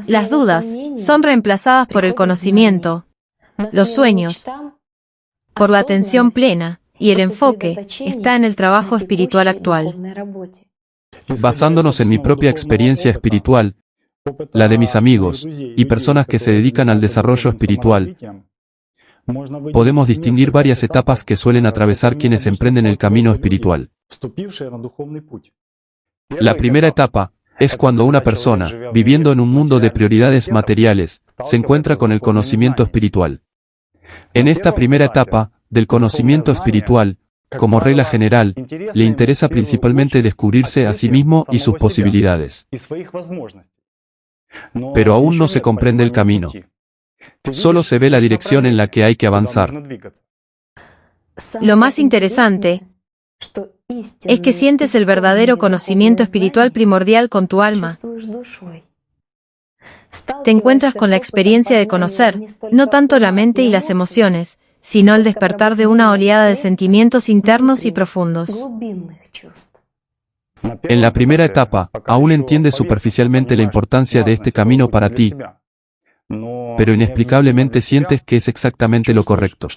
Las dudas son reemplazadas por el conocimiento, los sueños, por la atención plena, y el enfoque está en el trabajo espiritual actual. Basándonos en mi propia experiencia espiritual, la de mis amigos y personas que se dedican al desarrollo espiritual, podemos distinguir varias etapas que suelen atravesar quienes emprenden el camino espiritual. La primera etapa es cuando una persona, viviendo en un mundo de prioridades materiales, se encuentra con el conocimiento espiritual. En esta primera etapa del conocimiento espiritual, como regla general, le interesa principalmente descubrirse a sí mismo y sus posibilidades. Pero aún no se comprende el camino. Solo se ve la dirección en la que hay que avanzar. Lo más interesante es que sientes el verdadero conocimiento espiritual primordial con tu alma. Te encuentras con la experiencia de conocer, no tanto la mente y las emociones, sino el despertar de una oleada de sentimientos internos y profundos. En la primera etapa, aún entiendes superficialmente la importancia de este camino para ti, pero inexplicablemente sientes que es exactamente lo correcto.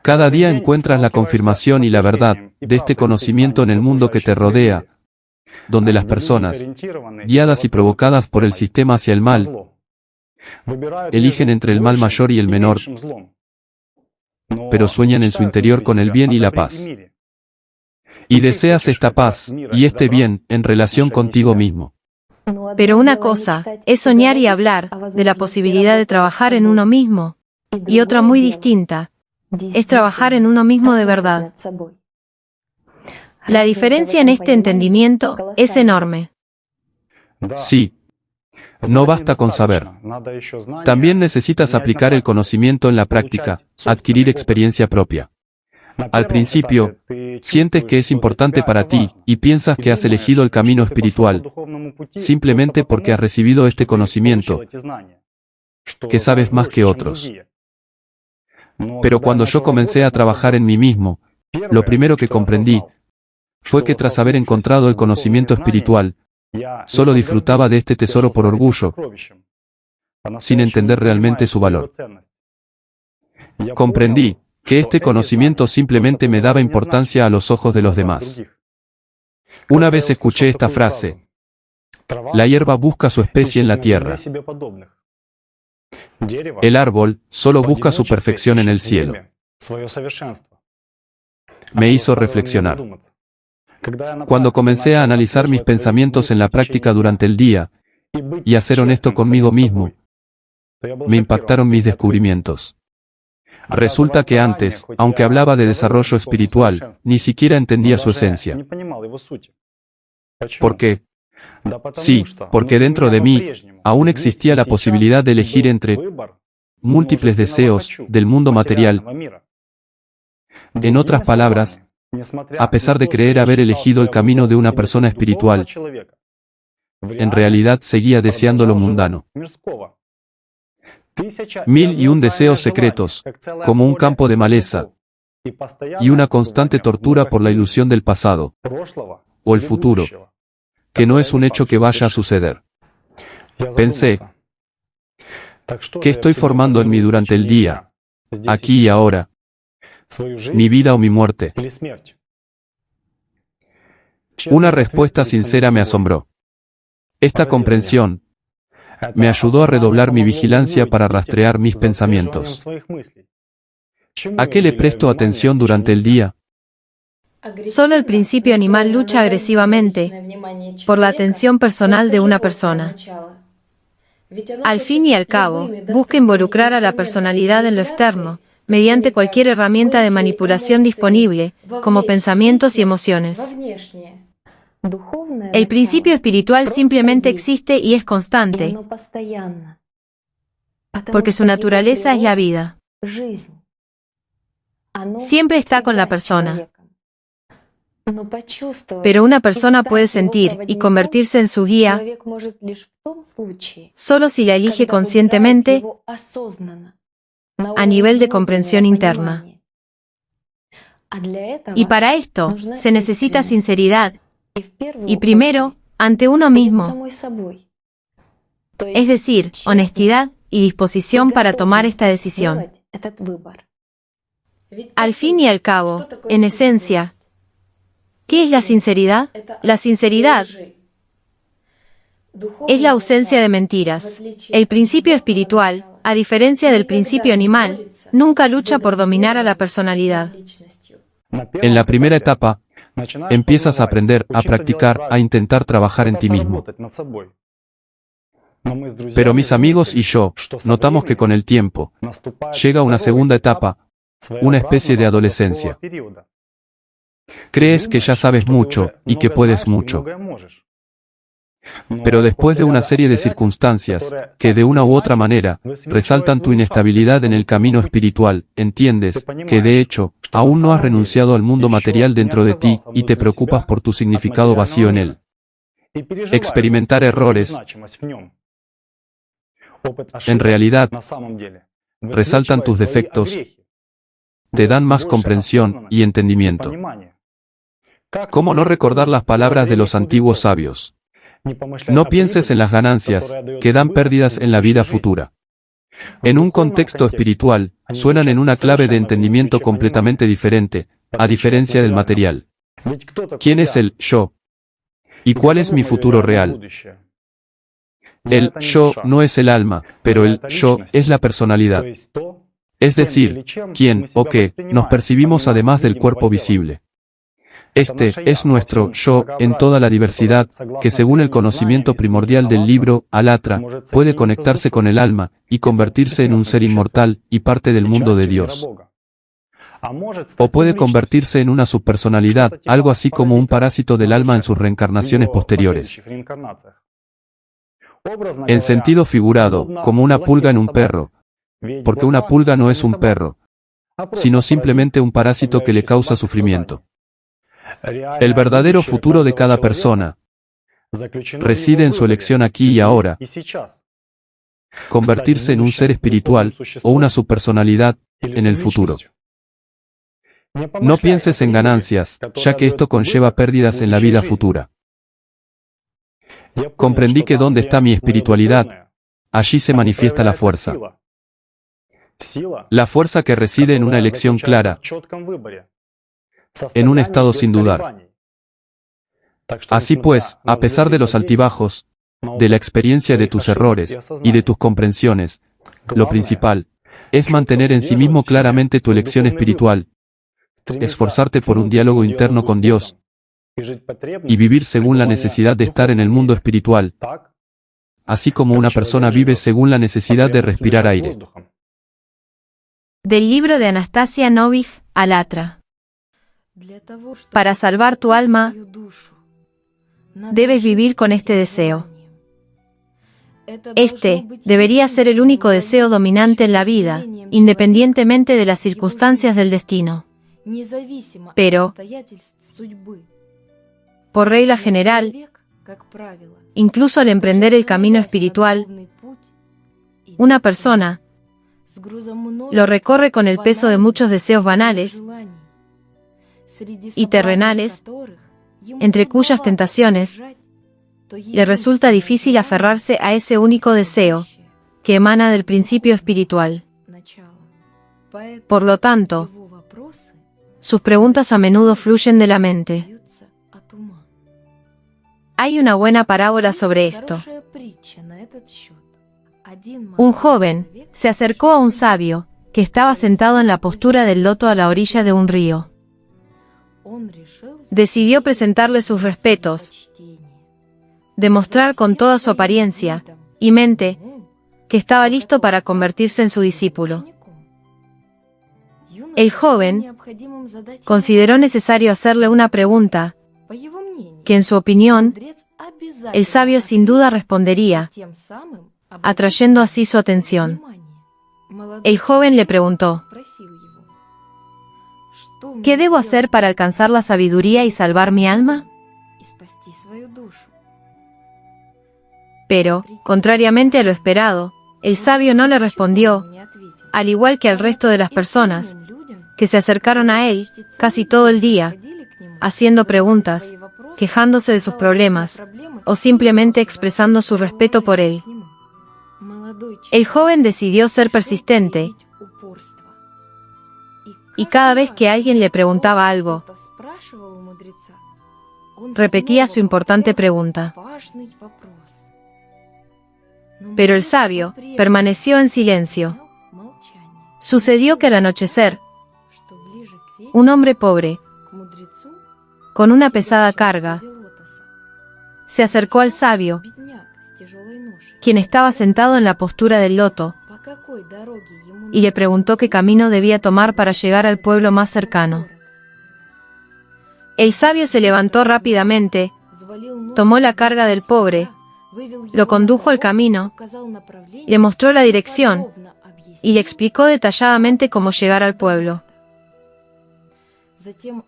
Cada día encuentras la confirmación y la verdad de este conocimiento en el mundo que te rodea, donde las personas, guiadas y provocadas por el sistema hacia el mal, eligen entre el mal mayor y el menor, pero sueñan en su interior con el bien y la paz. Y deseas esta paz y este bien en relación contigo mismo. Pero una cosa es soñar y hablar de la posibilidad de trabajar en uno mismo, y otra muy distinta es trabajar en uno mismo de verdad. La diferencia en este entendimiento es enorme. Sí, no basta con saber. También necesitas aplicar el conocimiento en la práctica, adquirir experiencia propia. Al principio, sientes que es importante para ti y piensas que has elegido el camino espiritual, simplemente porque has recibido este conocimiento, que sabes más que otros. Pero cuando yo comencé a trabajar en mí mismo, lo primero que comprendí fue que tras haber encontrado el conocimiento espiritual, solo disfrutaba de este tesoro por orgullo, sin entender realmente su valor. Comprendí que este conocimiento simplemente me daba importancia a los ojos de los demás. Una vez escuché esta frase: la hierba busca su especie en la tierra. El árbol solo busca su perfección en el cielo. Me hizo reflexionar. Cuando comencé a analizar mis pensamientos en la práctica durante el día, y a ser honesto conmigo mismo, me impactaron mis descubrimientos. Resulta que antes, aunque hablaba de desarrollo espiritual, ni siquiera entendía su esencia. ¿Por qué? Sí, porque dentro de mí aún existía la posibilidad de elegir entre múltiples deseos del mundo material. En otras palabras, a pesar de creer haber elegido el camino de una persona espiritual, en realidad seguía deseando lo mundano. 1001 deseos secretos, como un campo de maleza, y una constante tortura por la ilusión del pasado, o el futuro, que no es un hecho que vaya a suceder. Pensé, ¿qué estoy formando en mí durante el día, aquí y ahora? ¿Mi vida o mi muerte? Una respuesta sincera me asombró. Esta comprensión me ayudó a redoblar mi vigilancia para rastrear mis pensamientos. ¿A qué le presto atención durante el día? Solo el principio animal lucha agresivamente por la atención personal de una persona. Al fin y al cabo, busca involucrar a la personalidad en lo externo, mediante cualquier herramienta de manipulación disponible, como pensamientos y emociones. El principio espiritual simplemente existe y es constante, porque su naturaleza es la vida. Siempre está con la persona. Pero una persona puede sentir y convertirse en su guía solo si la elige conscientemente a nivel de comprensión interna. Y para esto se necesita sinceridad, y primero, ante uno mismo, es decir, honestidad y disposición para tomar esta decisión. Al fin y al cabo, en esencia, ¿qué es la sinceridad? La sinceridad es la ausencia de mentiras. El principio espiritual, a diferencia del principio animal, nunca lucha por dominar a la personalidad. En la primera etapa, empiezas a aprender, a practicar, a intentar trabajar en ti mismo. Pero mis amigos y yo notamos que con el tiempo llega una segunda etapa, una especie de adolescencia. Crees que ya sabes mucho y que puedes mucho. Pero después de una serie de circunstancias, que de una u otra manera, resaltan tu inestabilidad en el camino espiritual, entiendes, que de hecho, aún no has renunciado al mundo material dentro de ti, y te preocupas por tu significado vacío en él. Experimentar errores, en realidad, resaltan tus defectos, te dan más comprensión y entendimiento. ¿Cómo no recordar las palabras de los antiguos sabios? No pienses en las ganancias, que dan pérdidas en la vida futura. En un contexto espiritual, suenan en una clave de entendimiento completamente diferente, a diferencia del material. ¿Quién es el yo? ¿Y cuál es mi futuro real? El yo no es el alma, pero el yo es la personalidad. Es decir, quién o qué nos percibimos además del cuerpo visible. Este es nuestro yo en toda la diversidad, que según el conocimiento primordial del libro, Alatra, puede conectarse con el alma y convertirse en un ser inmortal y parte del mundo de Dios. O puede convertirse en una subpersonalidad, algo así como un parásito del alma en sus reencarnaciones posteriores. En sentido figurado, como una pulga en un perro, porque una pulga no es un perro, sino simplemente un parásito que le causa sufrimiento. El verdadero futuro de cada persona reside en su elección aquí y ahora, convertirse en un ser espiritual o una subpersonalidad en el futuro. No pienses en ganancias, ya que esto conlleva pérdidas en la vida futura. Comprendí que donde está mi espiritualidad, allí se manifiesta la fuerza. La fuerza que reside en una elección clara, en un estado sin dudar. Así pues, a pesar de los altibajos, de la experiencia de tus errores y de tus comprensiones, lo principal es mantener en sí mismo claramente tu elección espiritual, esforzarte por un diálogo interno con Dios y vivir según la necesidad de estar en el mundo espiritual, así como una persona vive según la necesidad de respirar aire. Del libro de Anastasia Novich, Alatra. Para salvar tu alma, debes vivir con este deseo. Este debería ser el único deseo dominante en la vida, independientemente de las circunstancias del destino. Pero, por regla general, incluso al emprender el camino espiritual, una persona lo recorre con el peso de muchos deseos banales y terrenales, entre cuyas tentaciones le resulta difícil aferrarse a ese único deseo que emana del principio espiritual. Por lo tanto, sus preguntas a menudo fluyen de la mente. Hay una buena parábola sobre esto. Un joven se acercó a un sabio que estaba sentado en la postura del loto a la orilla de un río. Decidió presentarle sus respetos, demostrar con toda su apariencia y mente que estaba listo para convertirse en su discípulo. El joven consideró necesario hacerle una pregunta que, en su opinión, el sabio sin duda respondería, atrayendo así su atención. El joven le preguntó: ¿qué debo hacer para alcanzar la sabiduría y salvar mi alma? Pero, contrariamente a lo esperado, el sabio no le respondió, al igual que al resto de las personas que se acercaron a él casi todo el día, haciendo preguntas, quejándose de sus problemas, o simplemente expresando su respeto por él. El joven decidió ser persistente, y cada vez que alguien le preguntaba algo, repetía su importante pregunta. Pero el sabio permaneció en silencio. Sucedió que al anochecer, un hombre pobre, con una pesada carga, se acercó al sabio, quien estaba sentado en la postura del loto, y le preguntó qué camino debía tomar para llegar al pueblo más cercano. El sabio se levantó rápidamente tomó la carga del pobre, lo condujo al camino, le mostró la dirección y le explicó detalladamente cómo llegar al pueblo.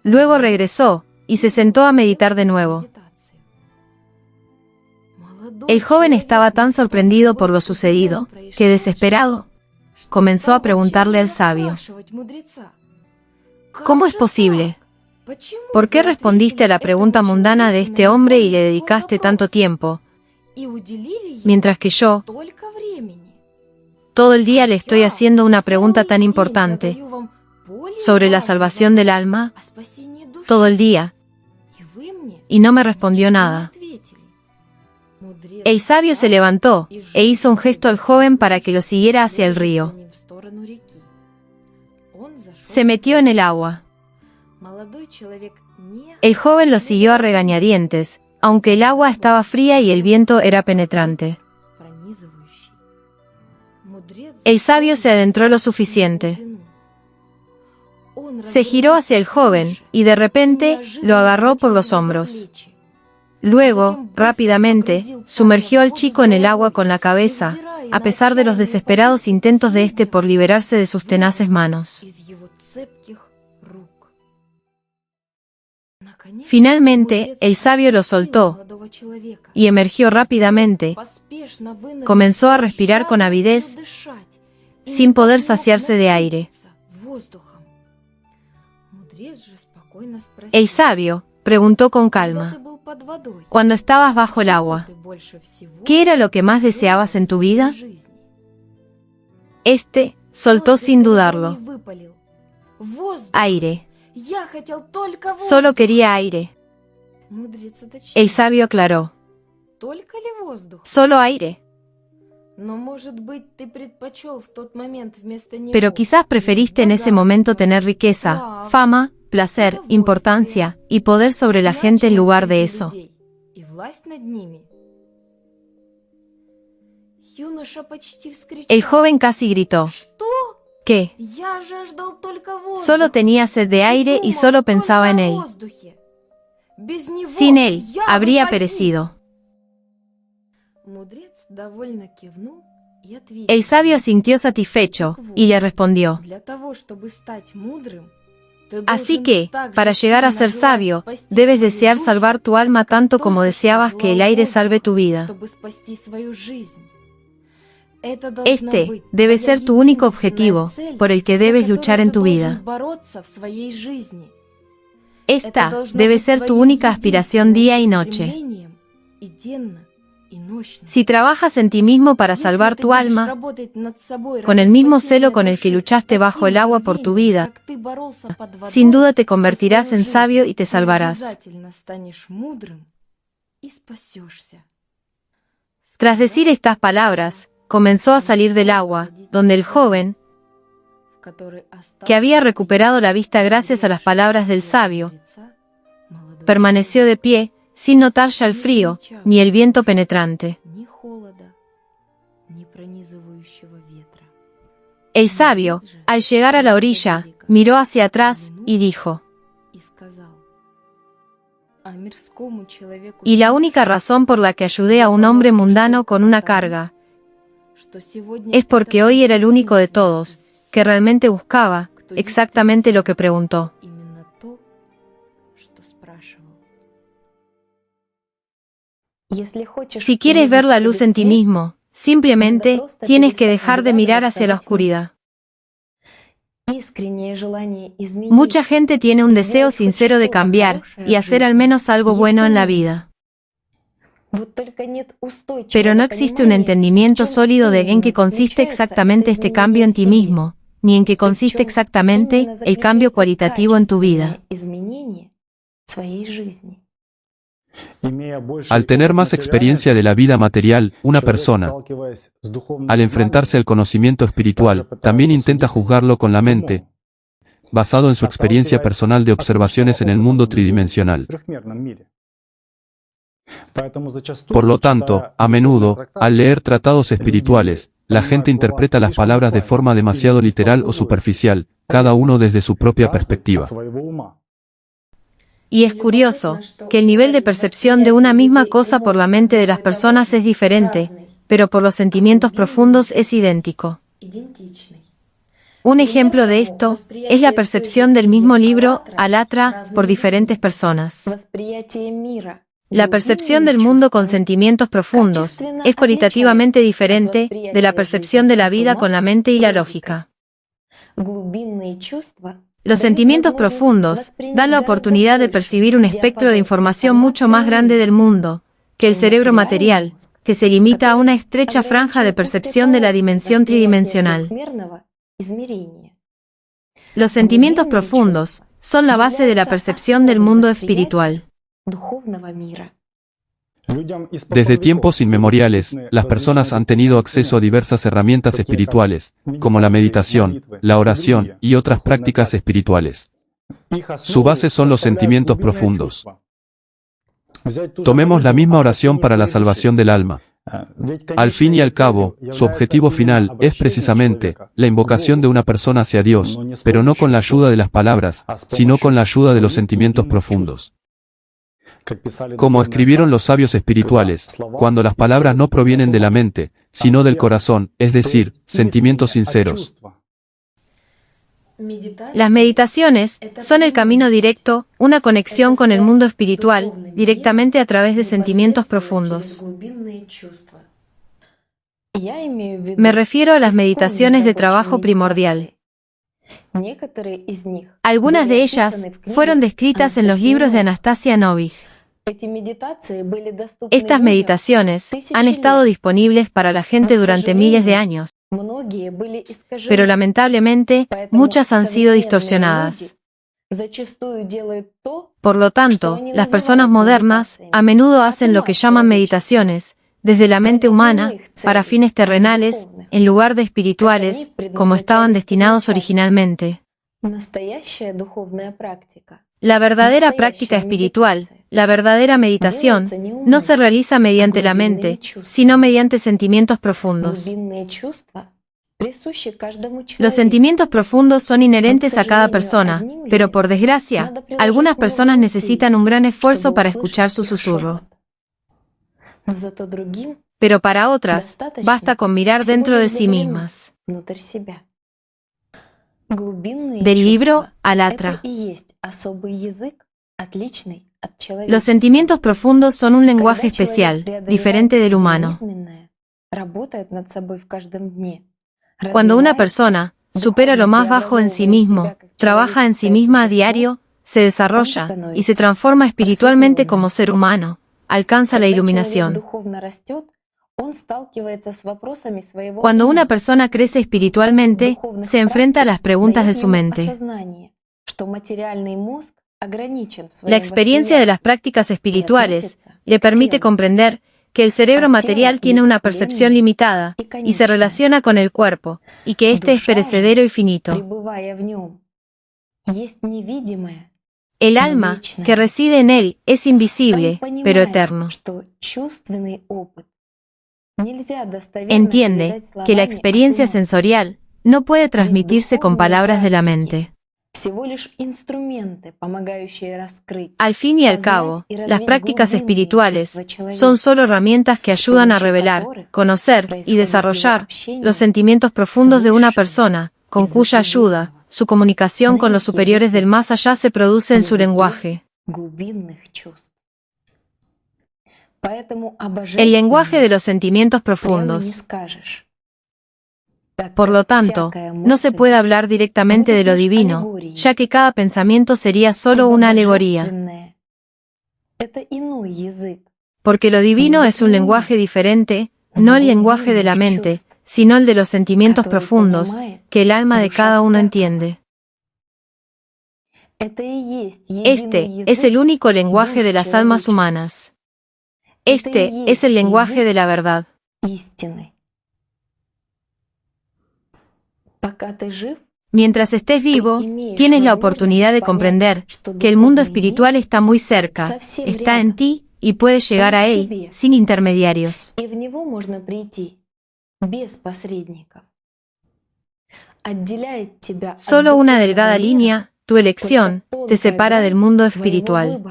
Luego regresó y se sentó a meditar de nuevo. El joven estaba tan sorprendido por lo sucedido que, desesperado, comenzó a preguntarle al sabio: ¿cómo es posible? ¿Por qué respondiste a la pregunta mundana de este hombre y le dedicaste tanto tiempo, mientras que yo todo el día le estoy haciendo una pregunta tan importante sobre la salvación del alma, todo el día, y no me respondió nada? El sabio se levantó e hizo un gesto al joven para que lo siguiera hacia el río. Se metió en el agua. El joven lo siguió a regañadientes, aunque el agua estaba fría y el viento era penetrante. El sabio se adentró lo suficiente. Se giró hacia el joven y de repente lo agarró por los hombros. Luego, rápidamente, sumergió al chico en el agua con la cabeza, a pesar de los desesperados intentos de este por liberarse de sus tenaces manos. Finalmente, el sabio lo soltó y emergió rápidamente. Comenzó a respirar con avidez, sin poder saciarse de aire. El sabio preguntó con calma: cuando estabas bajo el agua, ¿qué era lo que más deseabas en tu vida? Este soltó sin dudarlo: aire. Solo quería aire. El sabio aclaró: solo aire. Pero quizás preferiste en ese momento tener riqueza, fama, placer, importancia y poder sobre la gente en lugar de eso. El joven casi gritó: ¿qué? Solo tenía sed de aire y solo pensaba en él. Sin él, habría perecido. El sabio asintió satisfecho y le respondió: así que, para llegar a ser sabio, debes desear salvar tu alma tanto como deseabas que el aire salve tu vida. Este debe ser tu único objetivo, por el que debes luchar en tu vida. Esta debe ser tu única aspiración día y noche. Si trabajas en ti mismo para salvar tu alma, con el mismo celo con el que luchaste bajo el agua por tu vida, sin duda te convertirás en sabio y te salvarás. Tras decir estas palabras, comenzó a salir del agua, donde el joven, que había recuperado la vista gracias a las palabras del sabio, permaneció de pie, sin notar ya el frío, ni el viento penetrante. El sabio, al llegar a la orilla, miró hacia atrás y dijo: y la única razón por la que ayudé a un hombre mundano con una carga es porque hoy era el único de todos que realmente buscaba exactamente lo que preguntó. Si quieres ver la luz en ti mismo, simplemente tienes que dejar de mirar hacia la oscuridad. Mucha gente tiene un deseo sincero de cambiar y hacer al menos algo bueno en la vida. Pero no existe un entendimiento sólido de en qué consiste exactamente este cambio en ti mismo, ni en qué consiste exactamente el cambio cualitativo en tu vida. Al tener más experiencia de la vida material, una persona, al enfrentarse al conocimiento espiritual, también intenta juzgarlo con la mente, basado en su experiencia personal de observaciones en el mundo tridimensional. Por lo tanto, a menudo, al leer tratados espirituales, la gente interpreta las palabras de forma demasiado literal o superficial, cada uno desde su propia perspectiva. Y es curioso que el nivel de percepción de una misma cosa por la mente de las personas es diferente, pero por los sentimientos profundos es idéntico. Un ejemplo de esto es la percepción del mismo libro, Alatra, por diferentes personas. La percepción del mundo con sentimientos profundos es cualitativamente diferente de la percepción de la vida con la mente y la lógica. Los sentimientos profundos dan la oportunidad de percibir un espectro de información mucho más grande del mundo que el cerebro material, que se limita a una estrecha franja de percepción de la dimensión tridimensional. Los sentimientos profundos son la base de la percepción del mundo espiritual. Desde tiempos inmemoriales, las personas han tenido acceso a diversas herramientas espirituales, como la meditación, la oración y otras prácticas espirituales. Su base son los sentimientos profundos. Tomemos la misma oración para la salvación del alma. Al fin y al cabo, su objetivo final es precisamente la invocación de una persona hacia Dios, pero no con la ayuda de las palabras, sino con la ayuda de los sentimientos profundos. Como escribieron los sabios espirituales, cuando las palabras no provienen de la mente, sino del corazón, es decir, sentimientos sinceros. Las meditaciones son el camino directo, una conexión con el mundo espiritual, directamente a través de sentimientos profundos. Me refiero a las meditaciones de trabajo primordial. Algunas de ellas fueron descritas en los libros de Anastasia Novich. Estas meditaciones han estado disponibles para la gente durante miles de años, pero lamentablemente muchas han sido distorsionadas. Por lo tanto, las personas modernas a menudo hacen lo que llaman meditaciones desde la mente humana para fines terrenales en lugar de espirituales como estaban destinados originalmente. La verdadera práctica espiritual, la verdadera meditación, no se realiza mediante la mente, sino mediante sentimientos profundos. Los sentimientos profundos son inherentes a cada persona, pero por desgracia, algunas personas necesitan un gran esfuerzo para escuchar su susurro. Pero para otras, basta con mirar dentro de sí mismas. Del libro Alatra. Los sentimientos profundos son un lenguaje especial, diferente del humano. Cuando una persona supera lo más bajo en sí mismo, trabaja en sí misma a diario, se desarrolla y se transforma espiritualmente como ser humano, alcanza la iluminación. Cuando una persona crece espiritualmente, se enfrenta a las preguntas de su mente. La experiencia de las prácticas espirituales le permite comprender que el cerebro material tiene una percepción limitada y se relaciona con el cuerpo, y que éste es perecedero y finito. El alma, que reside en él, es invisible, pero eterno. Entiende que la experiencia sensorial no puede transmitirse con palabras de la mente. Al fin y al cabo, las prácticas espirituales son solo herramientas que ayudan a revelar, conocer y desarrollar los sentimientos profundos de una persona, con cuya ayuda, su comunicación con los superiores del más allá se produce en su lenguaje. El lenguaje de los sentimientos profundos. Por lo tanto, no se puede hablar directamente de lo divino, ya que cada pensamiento sería solo una alegoría. Porque lo divino es un lenguaje diferente, no el lenguaje de la mente, sino el de los sentimientos profundos, que el alma de cada uno entiende. Este es el único lenguaje de las almas humanas. Este es el lenguaje de la verdad. Mientras estés vivo, tienes la oportunidad de comprender que el mundo espiritual está muy cerca, está en ti y puedes llegar a él sin intermediarios. Solo una delgada línea, tu elección te separa del mundo espiritual.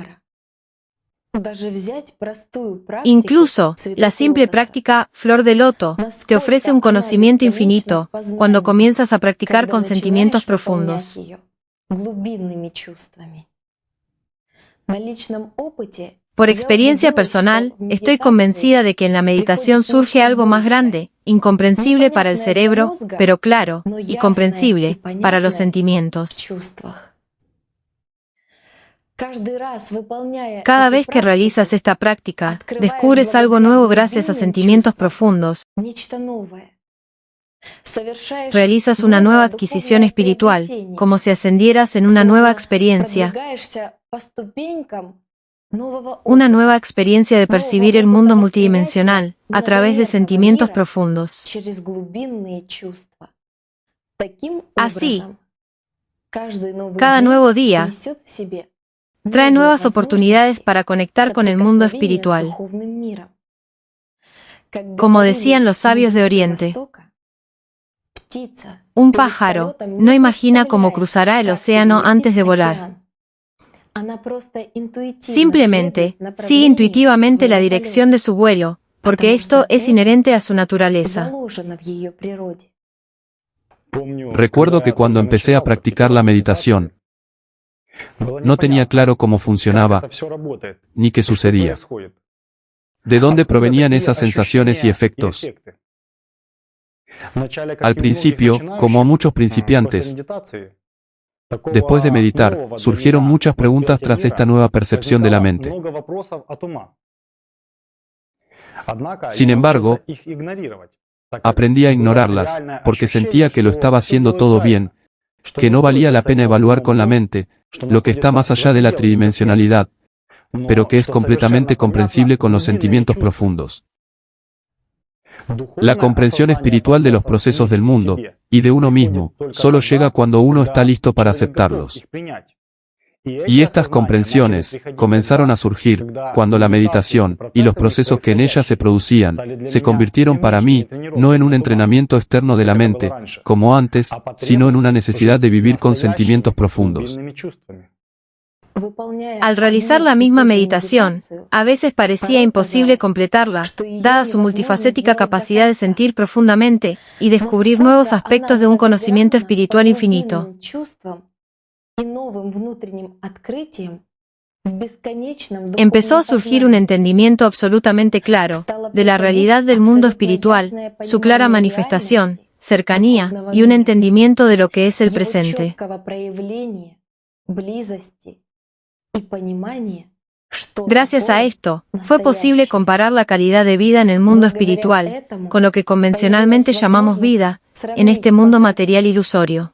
Incluso, la simple práctica flor de loto te ofrece un conocimiento infinito cuando comienzas a practicar con sentimientos profundos. Por experiencia personal, estoy convencida de que en la meditación surge algo más grande, incomprensible para el cerebro, pero claro y comprensible para los sentimientos. Cada vez que realizas esta práctica, descubres algo nuevo gracias a sentimientos profundos. Realizas una nueva adquisición espiritual, como si ascendieras en una nueva experiencia. Una nueva experiencia de percibir el mundo multidimensional a través de sentimientos profundos. Así, cada nuevo día trae nuevas oportunidades para conectar con el mundo espiritual. Como decían los sabios de Oriente, un pájaro no imagina cómo cruzará el océano antes de volar. Simplemente sigue intuitivamente la dirección de su vuelo, porque esto es inherente a su naturaleza. Recuerdo que cuando empecé a practicar la meditación, no tenía claro cómo funcionaba, ni qué sucedía. ¿De dónde provenían esas sensaciones y efectos? Al principio, como a muchos principiantes, después de meditar, surgieron muchas preguntas tras esta nueva percepción de la mente. Sin embargo, aprendí a ignorarlas, porque sentía que lo estaba haciendo todo bien, que no valía la pena evaluar con la mente lo que está más allá de la tridimensionalidad, pero que es completamente comprensible con los sentimientos profundos. La comprensión espiritual de los procesos del mundo y de uno mismo solo llega cuando uno está listo para aceptarlos. Y estas comprensiones comenzaron a surgir cuando la meditación y los procesos que en ella se producían se convirtieron para mí no en un entrenamiento externo de la mente, como antes, sino en una necesidad de vivir con sentimientos profundos. Al realizar la misma meditación, a veces parecía imposible completarla, dada su multifacética capacidad de sentir profundamente y descubrir nuevos aspectos de un conocimiento espiritual infinito. Empezó a surgir un entendimiento absolutamente claro de la realidad del mundo espiritual, su clara manifestación, cercanía y un entendimiento de lo que es el presente. Gracias a esto, fue posible comparar la calidad de vida en el mundo espiritual con lo que convencionalmente llamamos vida en este mundo material ilusorio.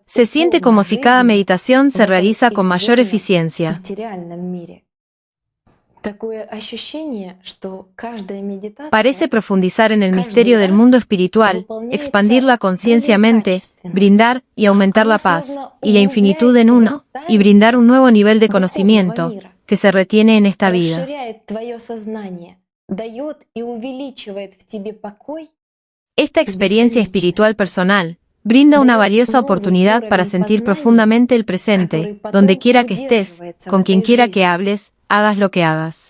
Se siente como si cada meditación se realiza con mayor eficiencia. Parece profundizar en el misterio del mundo espiritual, expandir la conciencia-mente, brindar y aumentar la paz y la infinitud en uno, y brindar un nuevo nivel de conocimiento que se retiene en esta vida. Esta experiencia espiritual personal brinda una valiosa oportunidad para sentir profundamente el presente, donde quiera que estés, con quien quiera que hables, hagas lo que hagas.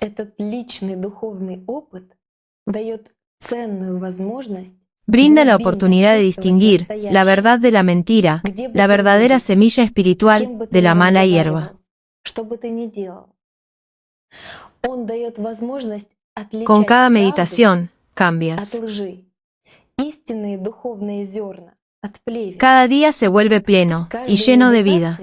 Brinda la oportunidad de distinguir la verdad de la mentira, la verdadera semilla espiritual de la mala hierba. Con cada meditación, cambias. Cada día se vuelve pleno y lleno de vida.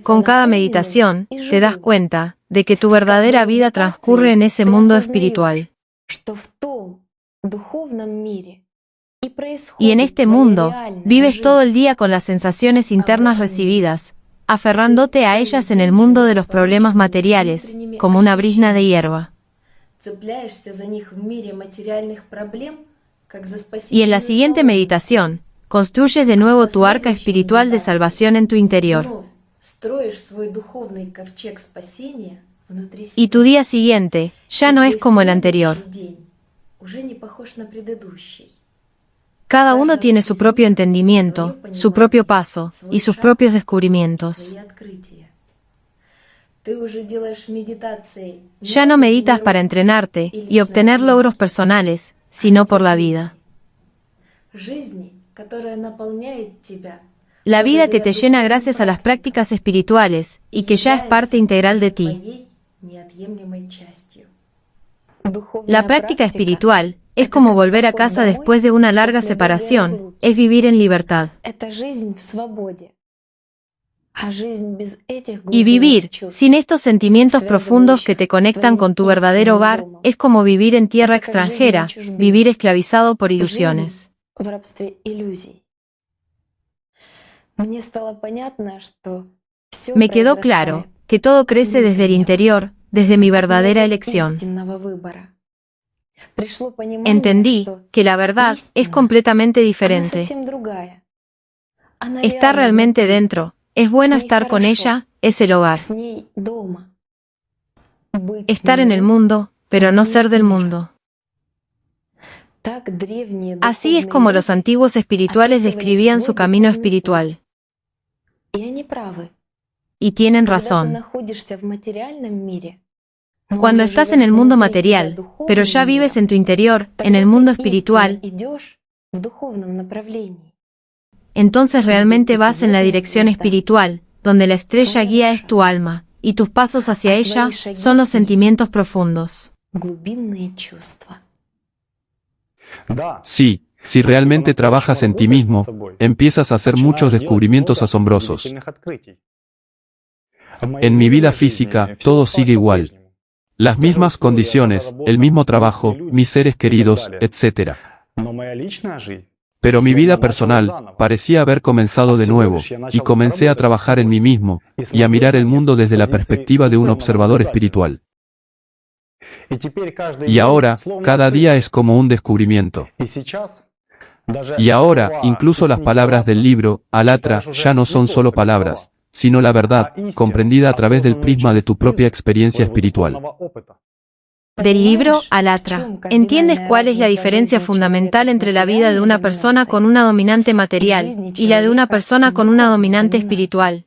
Con cada meditación, te das cuenta de que tu verdadera vida transcurre en ese mundo espiritual. Y en este mundo, vives todo el día con las sensaciones internas recibidas, aferrándote a ellas en el mundo de los problemas materiales, como una brizna de hierba. Y en la siguiente meditación, construyes de nuevo tu arca espiritual de salvación en tu interior. Y tu día siguiente ya no es como el anterior. Cada uno tiene su propio entendimiento, su propio paso y sus propios descubrimientos. Ya no meditas para entrenarte y obtener logros personales, sino por la vida. La vida que te llena gracias a las prácticas espirituales y que ya es parte integral de ti. La práctica espiritual es como volver a casa después de una larga separación, es vivir en libertad. Y vivir sin estos sentimientos profundos que te conectan con tu verdadero hogar es como vivir en tierra extranjera, vivir esclavizado por ilusiones. Me quedó claro que todo crece desde el interior, desde mi verdadera elección. Entendí que la verdad es completamente diferente. Está realmente dentro. Es bueno estar con ella, es el hogar. Estar en el mundo, pero no ser del mundo. Así es como los antiguos espirituales describían su camino espiritual. Y tienen razón. Cuando estás en el mundo material, pero ya vives en tu interior, en el mundo espiritual, entonces realmente vas en la dirección espiritual, donde la estrella guía es tu alma, y tus pasos hacia ella son los sentimientos profundos. Sí, si realmente trabajas en ti mismo, empiezas a hacer muchos descubrimientos asombrosos. En mi vida física, todo sigue igual. Las mismas condiciones, el mismo trabajo, mis seres queridos, etc. Pero mi vida personal parecía haber comenzado de nuevo, y comencé a trabajar en mí mismo, y a mirar el mundo desde la perspectiva de un observador espiritual. Y ahora, cada día es como un descubrimiento. Y ahora, incluso las palabras del libro, Alatra, ya no son solo palabras, sino la verdad, comprendida a través del prisma de tu propia experiencia espiritual. Del libro Alatra. ¿Entiendes cuál es la diferencia fundamental entre la vida de una persona con una dominante material y la de una persona con una dominante espiritual?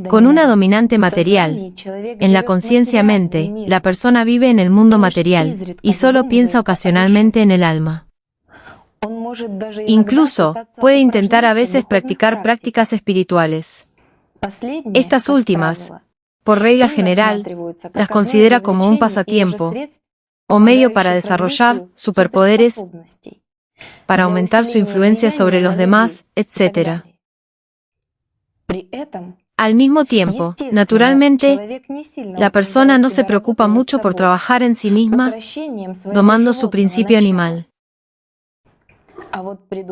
Con una dominante material, en la conciencia-mente, la persona vive en el mundo material y solo piensa ocasionalmente en el alma. Incluso, puede intentar a veces practicar prácticas espirituales. Estas últimas, por regla general, las considera como un pasatiempo o medio para desarrollar superpoderes, para aumentar su influencia sobre los demás, etc. Al mismo tiempo, naturalmente, la persona no se preocupa mucho por trabajar en sí misma, domando su principio animal.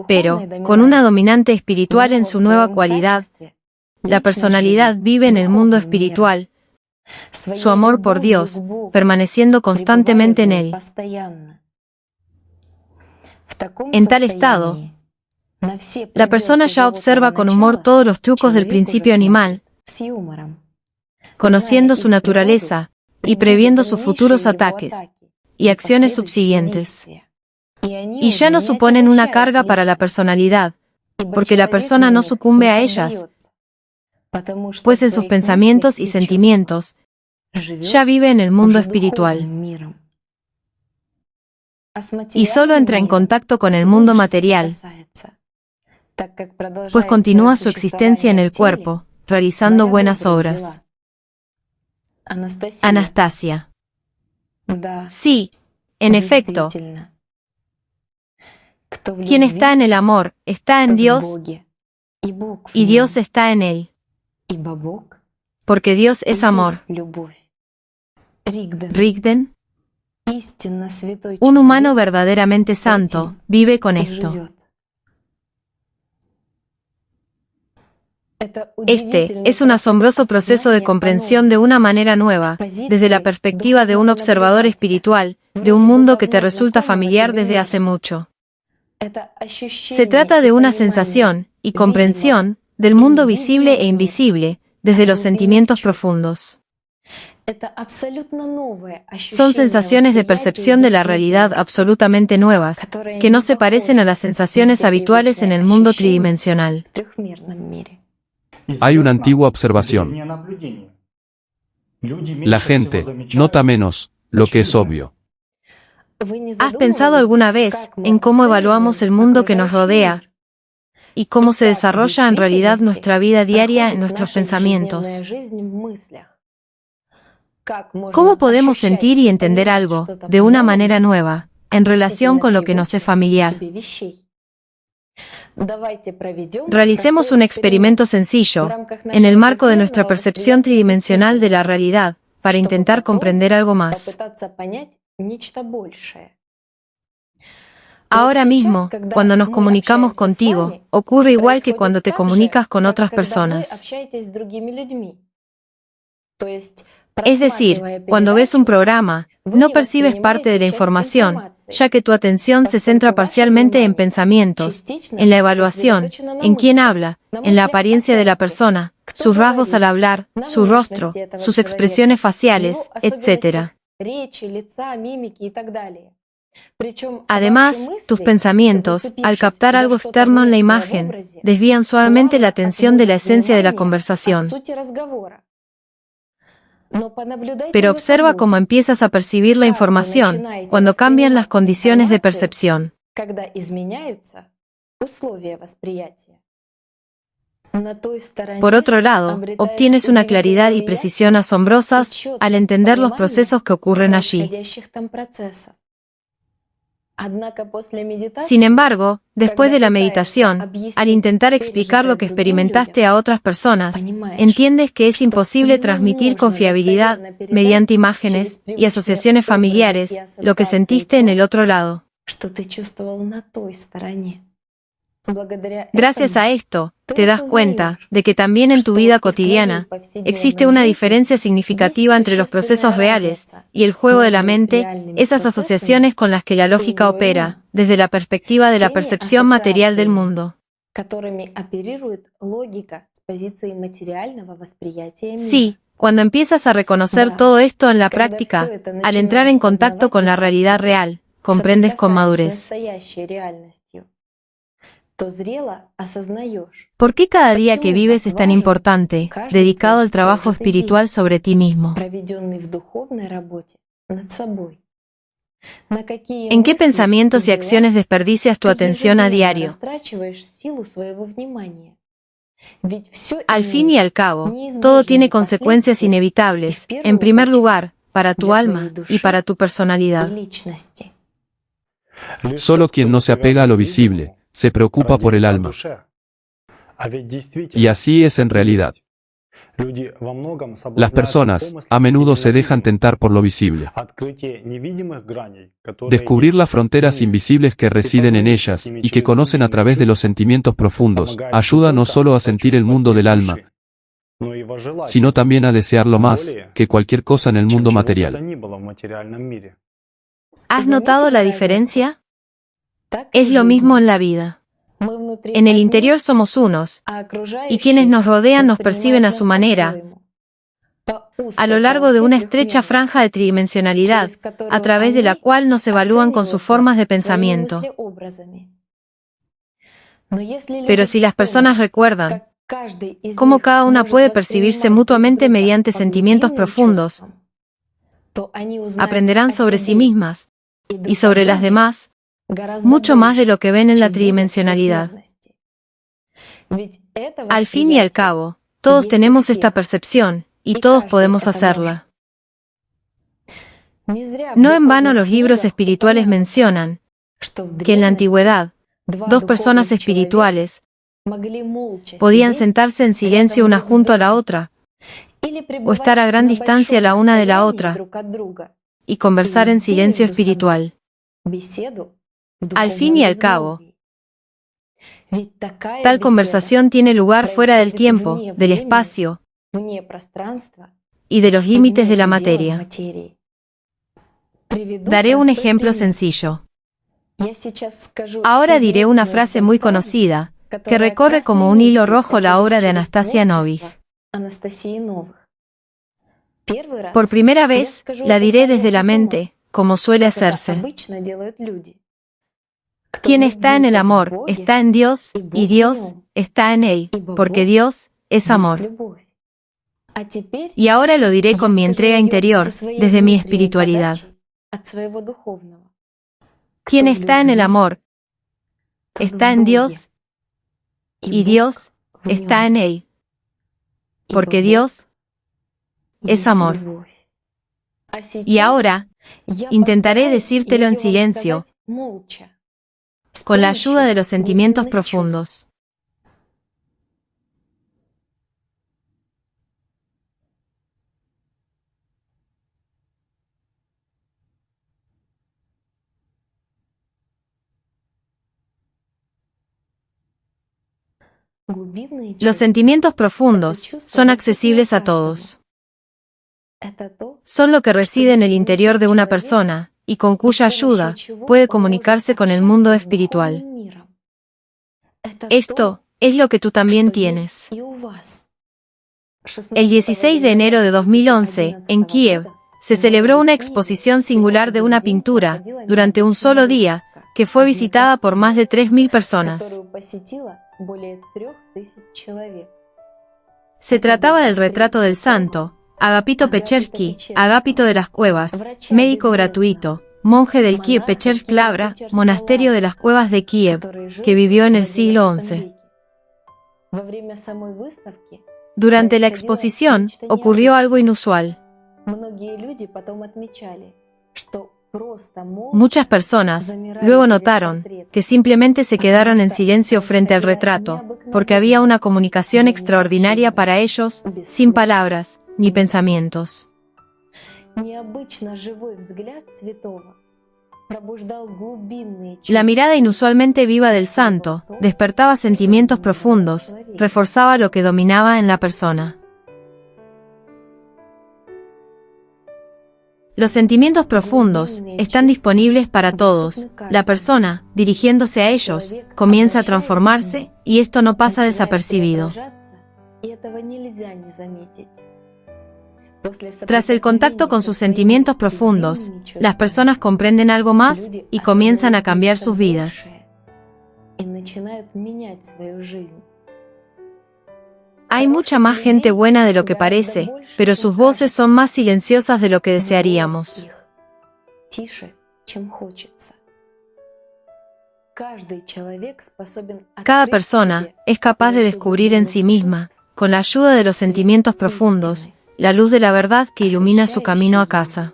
Pero, con una dominante espiritual en su nueva cualidad, la personalidad vive en el mundo espiritual, su amor por Dios, permaneciendo constantemente en él. En tal estado, la persona ya observa con humor todos los trucos del principio animal, conociendo su naturaleza y previendo sus futuros ataques y acciones subsiguientes. Y ya no suponen una carga para la personalidad, porque la persona no sucumbe a ellas, pues en sus pensamientos y sentimientos ya vive en el mundo espiritual. Y solo entra en contacto con el mundo material, pues continúa su existencia en el cuerpo, realizando buenas obras. Anastasia. Sí, en efecto. Quien está en el amor está en Dios y Dios está en él. Porque Dios es amor. Rigden. Un humano verdaderamente santo vive con esto. Este es un asombroso proceso de comprensión de una manera nueva, desde la perspectiva de un observador espiritual, de un mundo que te resulta familiar desde hace mucho. Se trata de una sensación y comprensión del mundo visible e invisible, desde los sentimientos profundos. Son sensaciones de percepción de la realidad absolutamente nuevas, que no se parecen a las sensaciones habituales en el mundo tridimensional. Hay una antigua observación. La gente nota menos lo que es obvio. ¿Has pensado alguna vez en cómo evaluamos el mundo que nos rodea y cómo se desarrolla en realidad nuestra vida diaria en nuestros pensamientos? ¿Cómo podemos sentir y entender algo de una manera nueva en relación con lo que nos es familiar? Realicemos un experimento sencillo en el marco de nuestra percepción tridimensional de la realidad para intentar comprender algo más. Ahora mismo, cuando nos comunicamos contigo, ocurre igual que cuando te comunicas con otras personas. Es decir, cuando ves un programa, no percibes parte de la información, ya que tu atención se centra parcialmente en pensamientos, en la evaluación, en quién habla, en la apariencia de la persona, sus rasgos al hablar, su rostro, sus expresiones faciales, etc. Además, tus pensamientos, al captar algo externo en la imagen, desvían suavemente la atención de la esencia de la conversación. Pero observa cómo empiezas a percibir la información cuando cambian las condiciones de percepción. Por otro lado, obtienes una claridad y precisión asombrosas al entender los procesos que ocurren allí. Sin embargo, después de la meditación, al intentar explicar lo que experimentaste a otras personas, entiendes que es imposible transmitir con fiabilidad, mediante imágenes y asociaciones familiares, lo que sentiste en el otro lado. Gracias a esto, te das cuenta de que también en tu vida cotidiana existe una diferencia significativa entre los procesos reales y el juego de la mente, esas asociaciones con las que la lógica opera, desde la perspectiva de la percepción material del mundo. Sí, cuando empiezas a reconocer todo esto en la práctica, al entrar en contacto con la realidad real, comprendes con madurez. ¿Por qué cada día que vives es tan importante, dedicado al trabajo espiritual sobre ti mismo? ¿En qué pensamientos y acciones desperdicias tu atención a diario? Al fin y al cabo, todo tiene consecuencias inevitables, en primer lugar, para tu alma y para tu personalidad. Solo quien no se apega a lo visible se preocupa por el alma. Y así es en realidad. Las personas a menudo se dejan tentar por lo visible. Descubrir las fronteras invisibles que residen en ellas y que conocen a través de los sentimientos profundos ayuda no solo a sentir el mundo del alma, sino también a desearlo más que cualquier cosa en el mundo material. ¿Has notado la diferencia? Es lo mismo en la vida. En el interior somos unos, y quienes nos rodean nos perciben a su manera, a lo largo de una estrecha franja de tridimensionalidad, a través de la cual nos evalúan con sus formas de pensamiento. Pero si las personas recuerdan cómo cada una puede percibirse mutuamente mediante sentimientos profundos, aprenderán sobre sí mismas y sobre las demás mucho más de lo que ven en la tridimensionalidad. Al fin y al cabo, todos tenemos esta percepción, y todos podemos hacerla. No en vano los libros espirituales mencionan que en la antigüedad, dos personas espirituales podían sentarse en silencio una junto a la otra, o estar a gran distancia la una de la otra, y conversar en silencio espiritual. Al fin y al cabo, tal conversación tiene lugar fuera del tiempo, del espacio y de los límites de la materia. Daré un ejemplo sencillo. Ahora diré una frase muy conocida, que recorre como un hilo rojo la obra de Anastasia Novych. Por primera vez, la diré desde la mente, como suele hacerse. Quien está en el amor está en Dios y Dios está en él, porque Dios es amor. Y ahora lo diré con mi entrega interior, desde mi espiritualidad. Quien está en el amor está en Dios y Dios está en él, porque Dios es amor. Y ahora intentaré decírtelo en silencio, con la ayuda de los sentimientos profundos. Los sentimientos profundos son accesibles a todos. Son lo que reside en el interior de una persona y con cuya ayuda puede comunicarse con el mundo espiritual. Esto es lo que tú también tienes. El 16 de enero de 2011, en Kiev, se celebró una exposición singular de una pintura, durante un solo día, que fue visitada por más de 3.000 personas. Se trataba del retrato del santo, Agapito Pechevsky, Agapito de las Cuevas, médico gratuito, monje del Kiev Pechevsk Lavra, monasterio de las Cuevas de Kiev, que vivió en el siglo XI. Durante la exposición, ocurrió algo inusual. Muchas personas luego notaron que simplemente se quedaron en silencio frente al retrato, porque había una comunicación extraordinaria para ellos, sin palabras ni pensamientos. La mirada inusualmente viva del santo despertaba sentimientos profundos, reforzaba lo que dominaba en la persona. Los sentimientos profundos están disponibles para todos. La persona, dirigiéndose a ellos, comienza a transformarse y esto no pasa desapercibido. Tras el contacto con sus sentimientos profundos, las personas comprenden algo más y comienzan a cambiar sus vidas. Hay mucha más gente buena de lo que parece, pero sus voces son más silenciosas de lo que desearíamos. Cada persona es capaz de descubrir en sí misma, con la ayuda de los sentimientos profundos, la luz de la verdad que ilumina su camino a casa.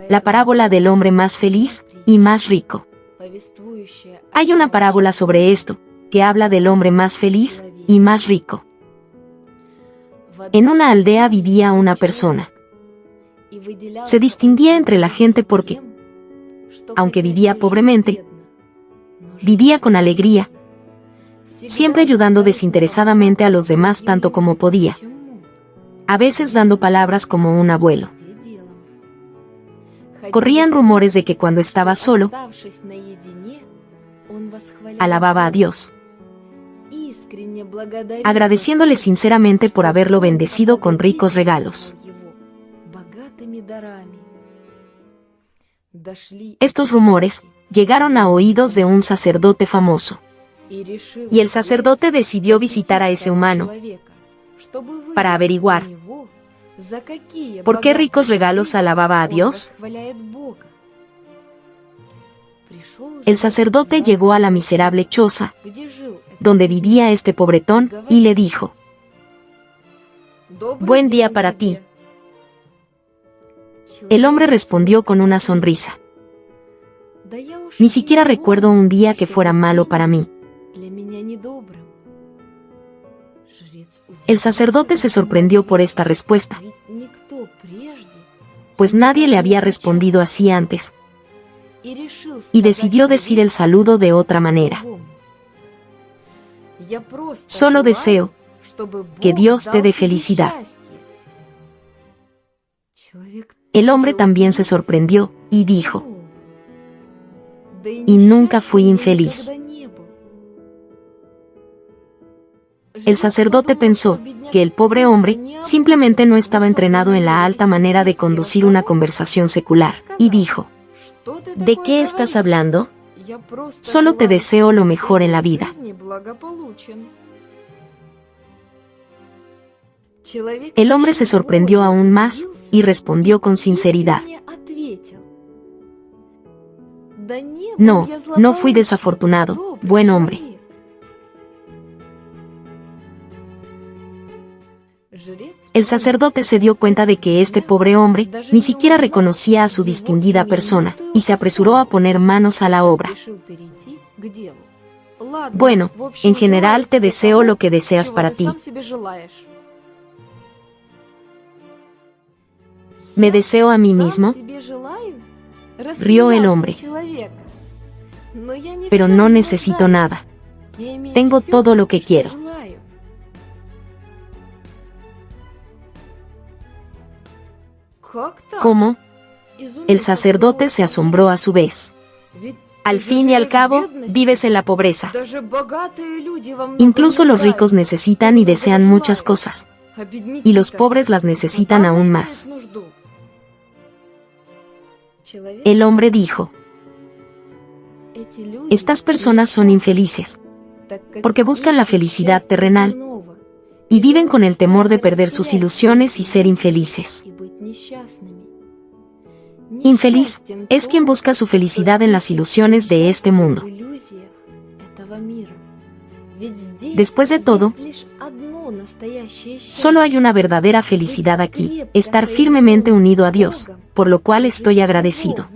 La parábola del hombre más feliz y más rico. Hay una parábola sobre esto, que habla del hombre más feliz y más rico. En una aldea vivía una persona. Se distinguía entre la gente porque, aunque vivía pobremente, vivía con alegría, siempre ayudando desinteresadamente a los demás tanto como podía, a veces dando palabras como un abuelo. Corrían rumores de que cuando estaba solo, alababa a Dios, agradeciéndole sinceramente por haberlo bendecido con ricos regalos. Estos rumores llegaron a oídos de un sacerdote famoso, y el sacerdote decidió visitar a ese humano para averiguar ¿por qué ricos regalos alababa a Dios? El sacerdote llegó a la miserable choza, donde vivía este pobretón, y le dijo: «Buen día para ti». El hombre respondió con una sonrisa: «Ni siquiera recuerdo un día que fuera malo para mí». El sacerdote se sorprendió por esta respuesta, pues nadie le había respondido así antes, y decidió decir el saludo de otra manera. «Solo deseo Que Dios te dé felicidad. El hombre también se sorprendió y dijo: y nunca fui infeliz. El sacerdote pensó que el pobre hombre simplemente no estaba entrenado en la alta manera de conducir una conversación secular, y dijo: ¿de qué estás hablando? Solo te deseo lo mejor en la vida. El hombre se sorprendió aún más y respondió con sinceridad: no, no fui desafortunado, buen hombre. El sacerdote se dio cuenta de que este pobre hombre ni siquiera reconocía a su distinguida persona, y se apresuró a poner manos a la obra. Bueno, en general te deseo lo que deseas para ti. ¿Me deseo a mí mismo?, rió el hombre. Pero no necesito nada. Tengo todo lo que quiero. ¿Cómo? El sacerdote se asombró a su vez. Al fin y al cabo, vives en la pobreza. Incluso los ricos necesitan y desean muchas cosas, y los pobres las necesitan aún más. El hombre dijo: estas personas son infelices, porque buscan la felicidad terrenal, y viven con el temor de perder sus ilusiones y ser infelices. Infeliz es quien busca su felicidad en las ilusiones de este mundo. Después de todo, solo hay una verdadera felicidad aquí: estar firmemente unido a Dios, por lo cual estoy agradecido.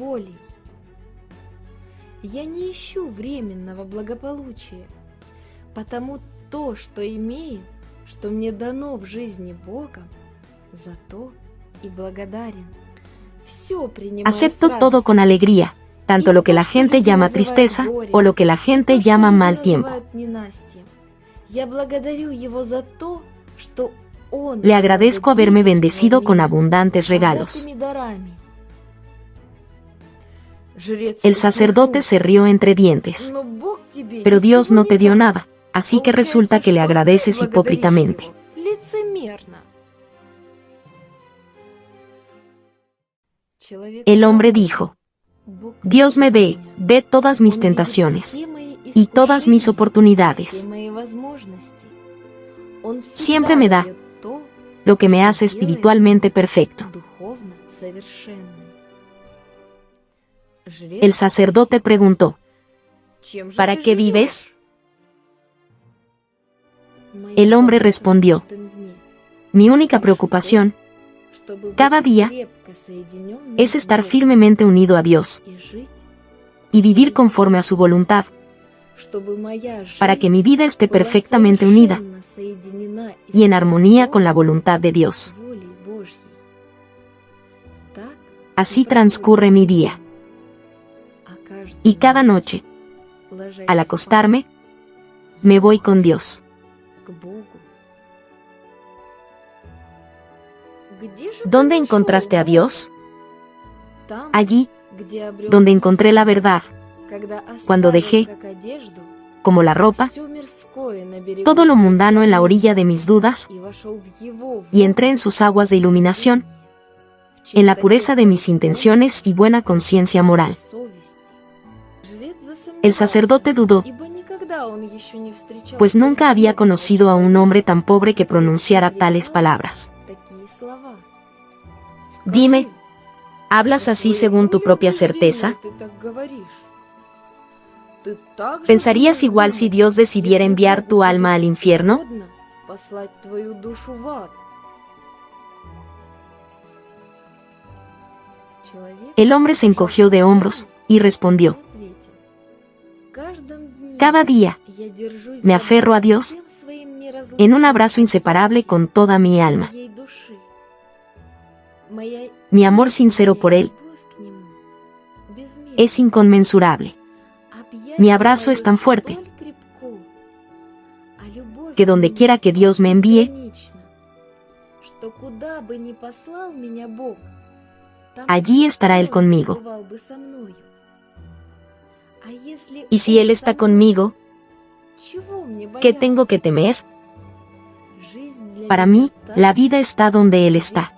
Acepto todo con alegría, tanto lo que la gente llama tristeza o lo que la gente llama mal tiempo. Le agradezco haberme bendecido con abundantes regalos. El sacerdote se rió entre dientes. Pero Dios no te dio nada, así que resulta que le agradeces hipócritamente. El hombre dijo: Dios me ve todas mis tentaciones y todas mis oportunidades. Siempre me da lo que me hace espiritualmente perfecto. El sacerdote preguntó: ¿para qué vives? El hombre respondió: mi única preocupación cada día es estar firmemente unido a Dios y vivir conforme a su voluntad, para que mi vida esté perfectamente unida y en armonía con la voluntad de Dios. Así transcurre mi día. Y cada noche, al acostarme, me voy con Dios. ¿Dónde encontraste a Dios? Allí, donde encontré la verdad, cuando dejé, como la ropa, todo lo mundano en la orilla de mis dudas, y entré en sus aguas de iluminación, en la pureza de mis intenciones y buena conciencia moral. El sacerdote dudó, pues nunca había conocido a un hombre tan pobre que pronunciara tales palabras. Dime, ¿hablas así según tu propia certeza? ¿Pensarías igual si Dios decidiera enviar tu alma al infierno? El hombre se encogió de hombros y respondió: cada día me aferro a Dios en un abrazo inseparable con toda mi alma. Mi amor sincero por Él es inconmensurable. Mi abrazo es tan fuerte que donde quiera que Dios me envíe, allí estará Él conmigo. Y si Él está conmigo, ¿qué tengo que temer? Para mí, la vida está donde Él está.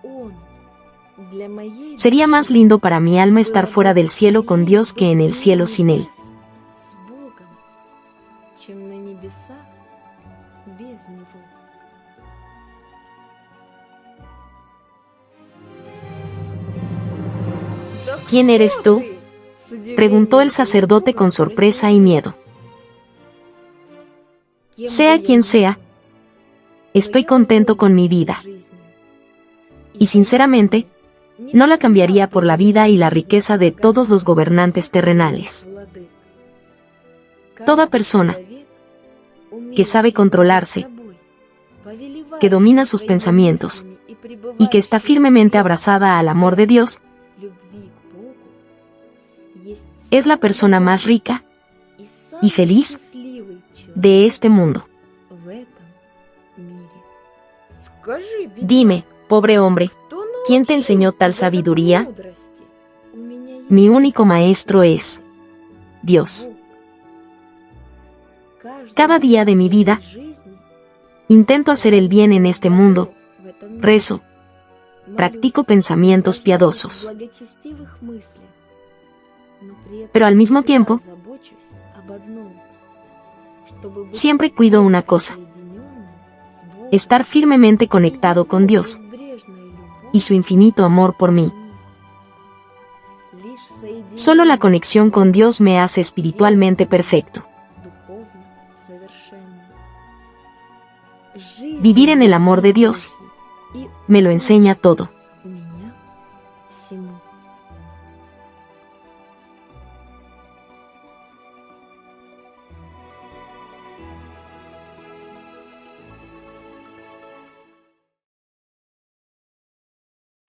Sería más lindo para mi alma estar fuera del cielo con Dios que en el cielo sin Él. ¿Quién eres tú?, preguntó el sacerdote con sorpresa y miedo. Sea quien sea, estoy contento con mi vida. Y sinceramente, no la cambiaría por la vida y la riqueza de todos los gobernantes terrenales. Toda persona que sabe controlarse, que domina sus pensamientos y que está firmemente abrazada al amor de Dios, es la persona más rica y feliz de este mundo. Dime, pobre hombre, ¿quién te enseñó tal sabiduría? Mi único maestro es Dios. Cada día de mi vida, intento hacer el bien en este mundo, rezo, practico pensamientos piadosos. Pero al mismo tiempo, siempre cuido una cosa: estar firmemente conectado con Dios y su infinito amor por mí. Solo la conexión con Dios me hace espiritualmente perfecto. Vivir en el amor de Dios me lo enseña todo.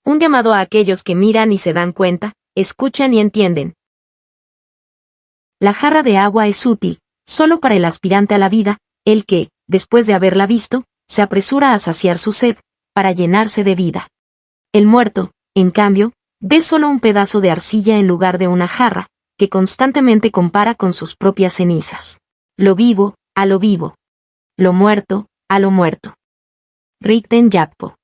Un llamado a aquellos que miran y se dan cuenta, escuchan y entienden. La jarra de agua es útil, solo para el aspirante a la vida, el que, después de haberla visto, se apresura a saciar su sed, para llenarse de vida. El muerto, en cambio, ve solo un pedazo de arcilla en lugar de una jarra, que constantemente compara con sus propias cenizas. Lo vivo, a lo vivo. Lo muerto, a lo muerto. Rigden Yatpo.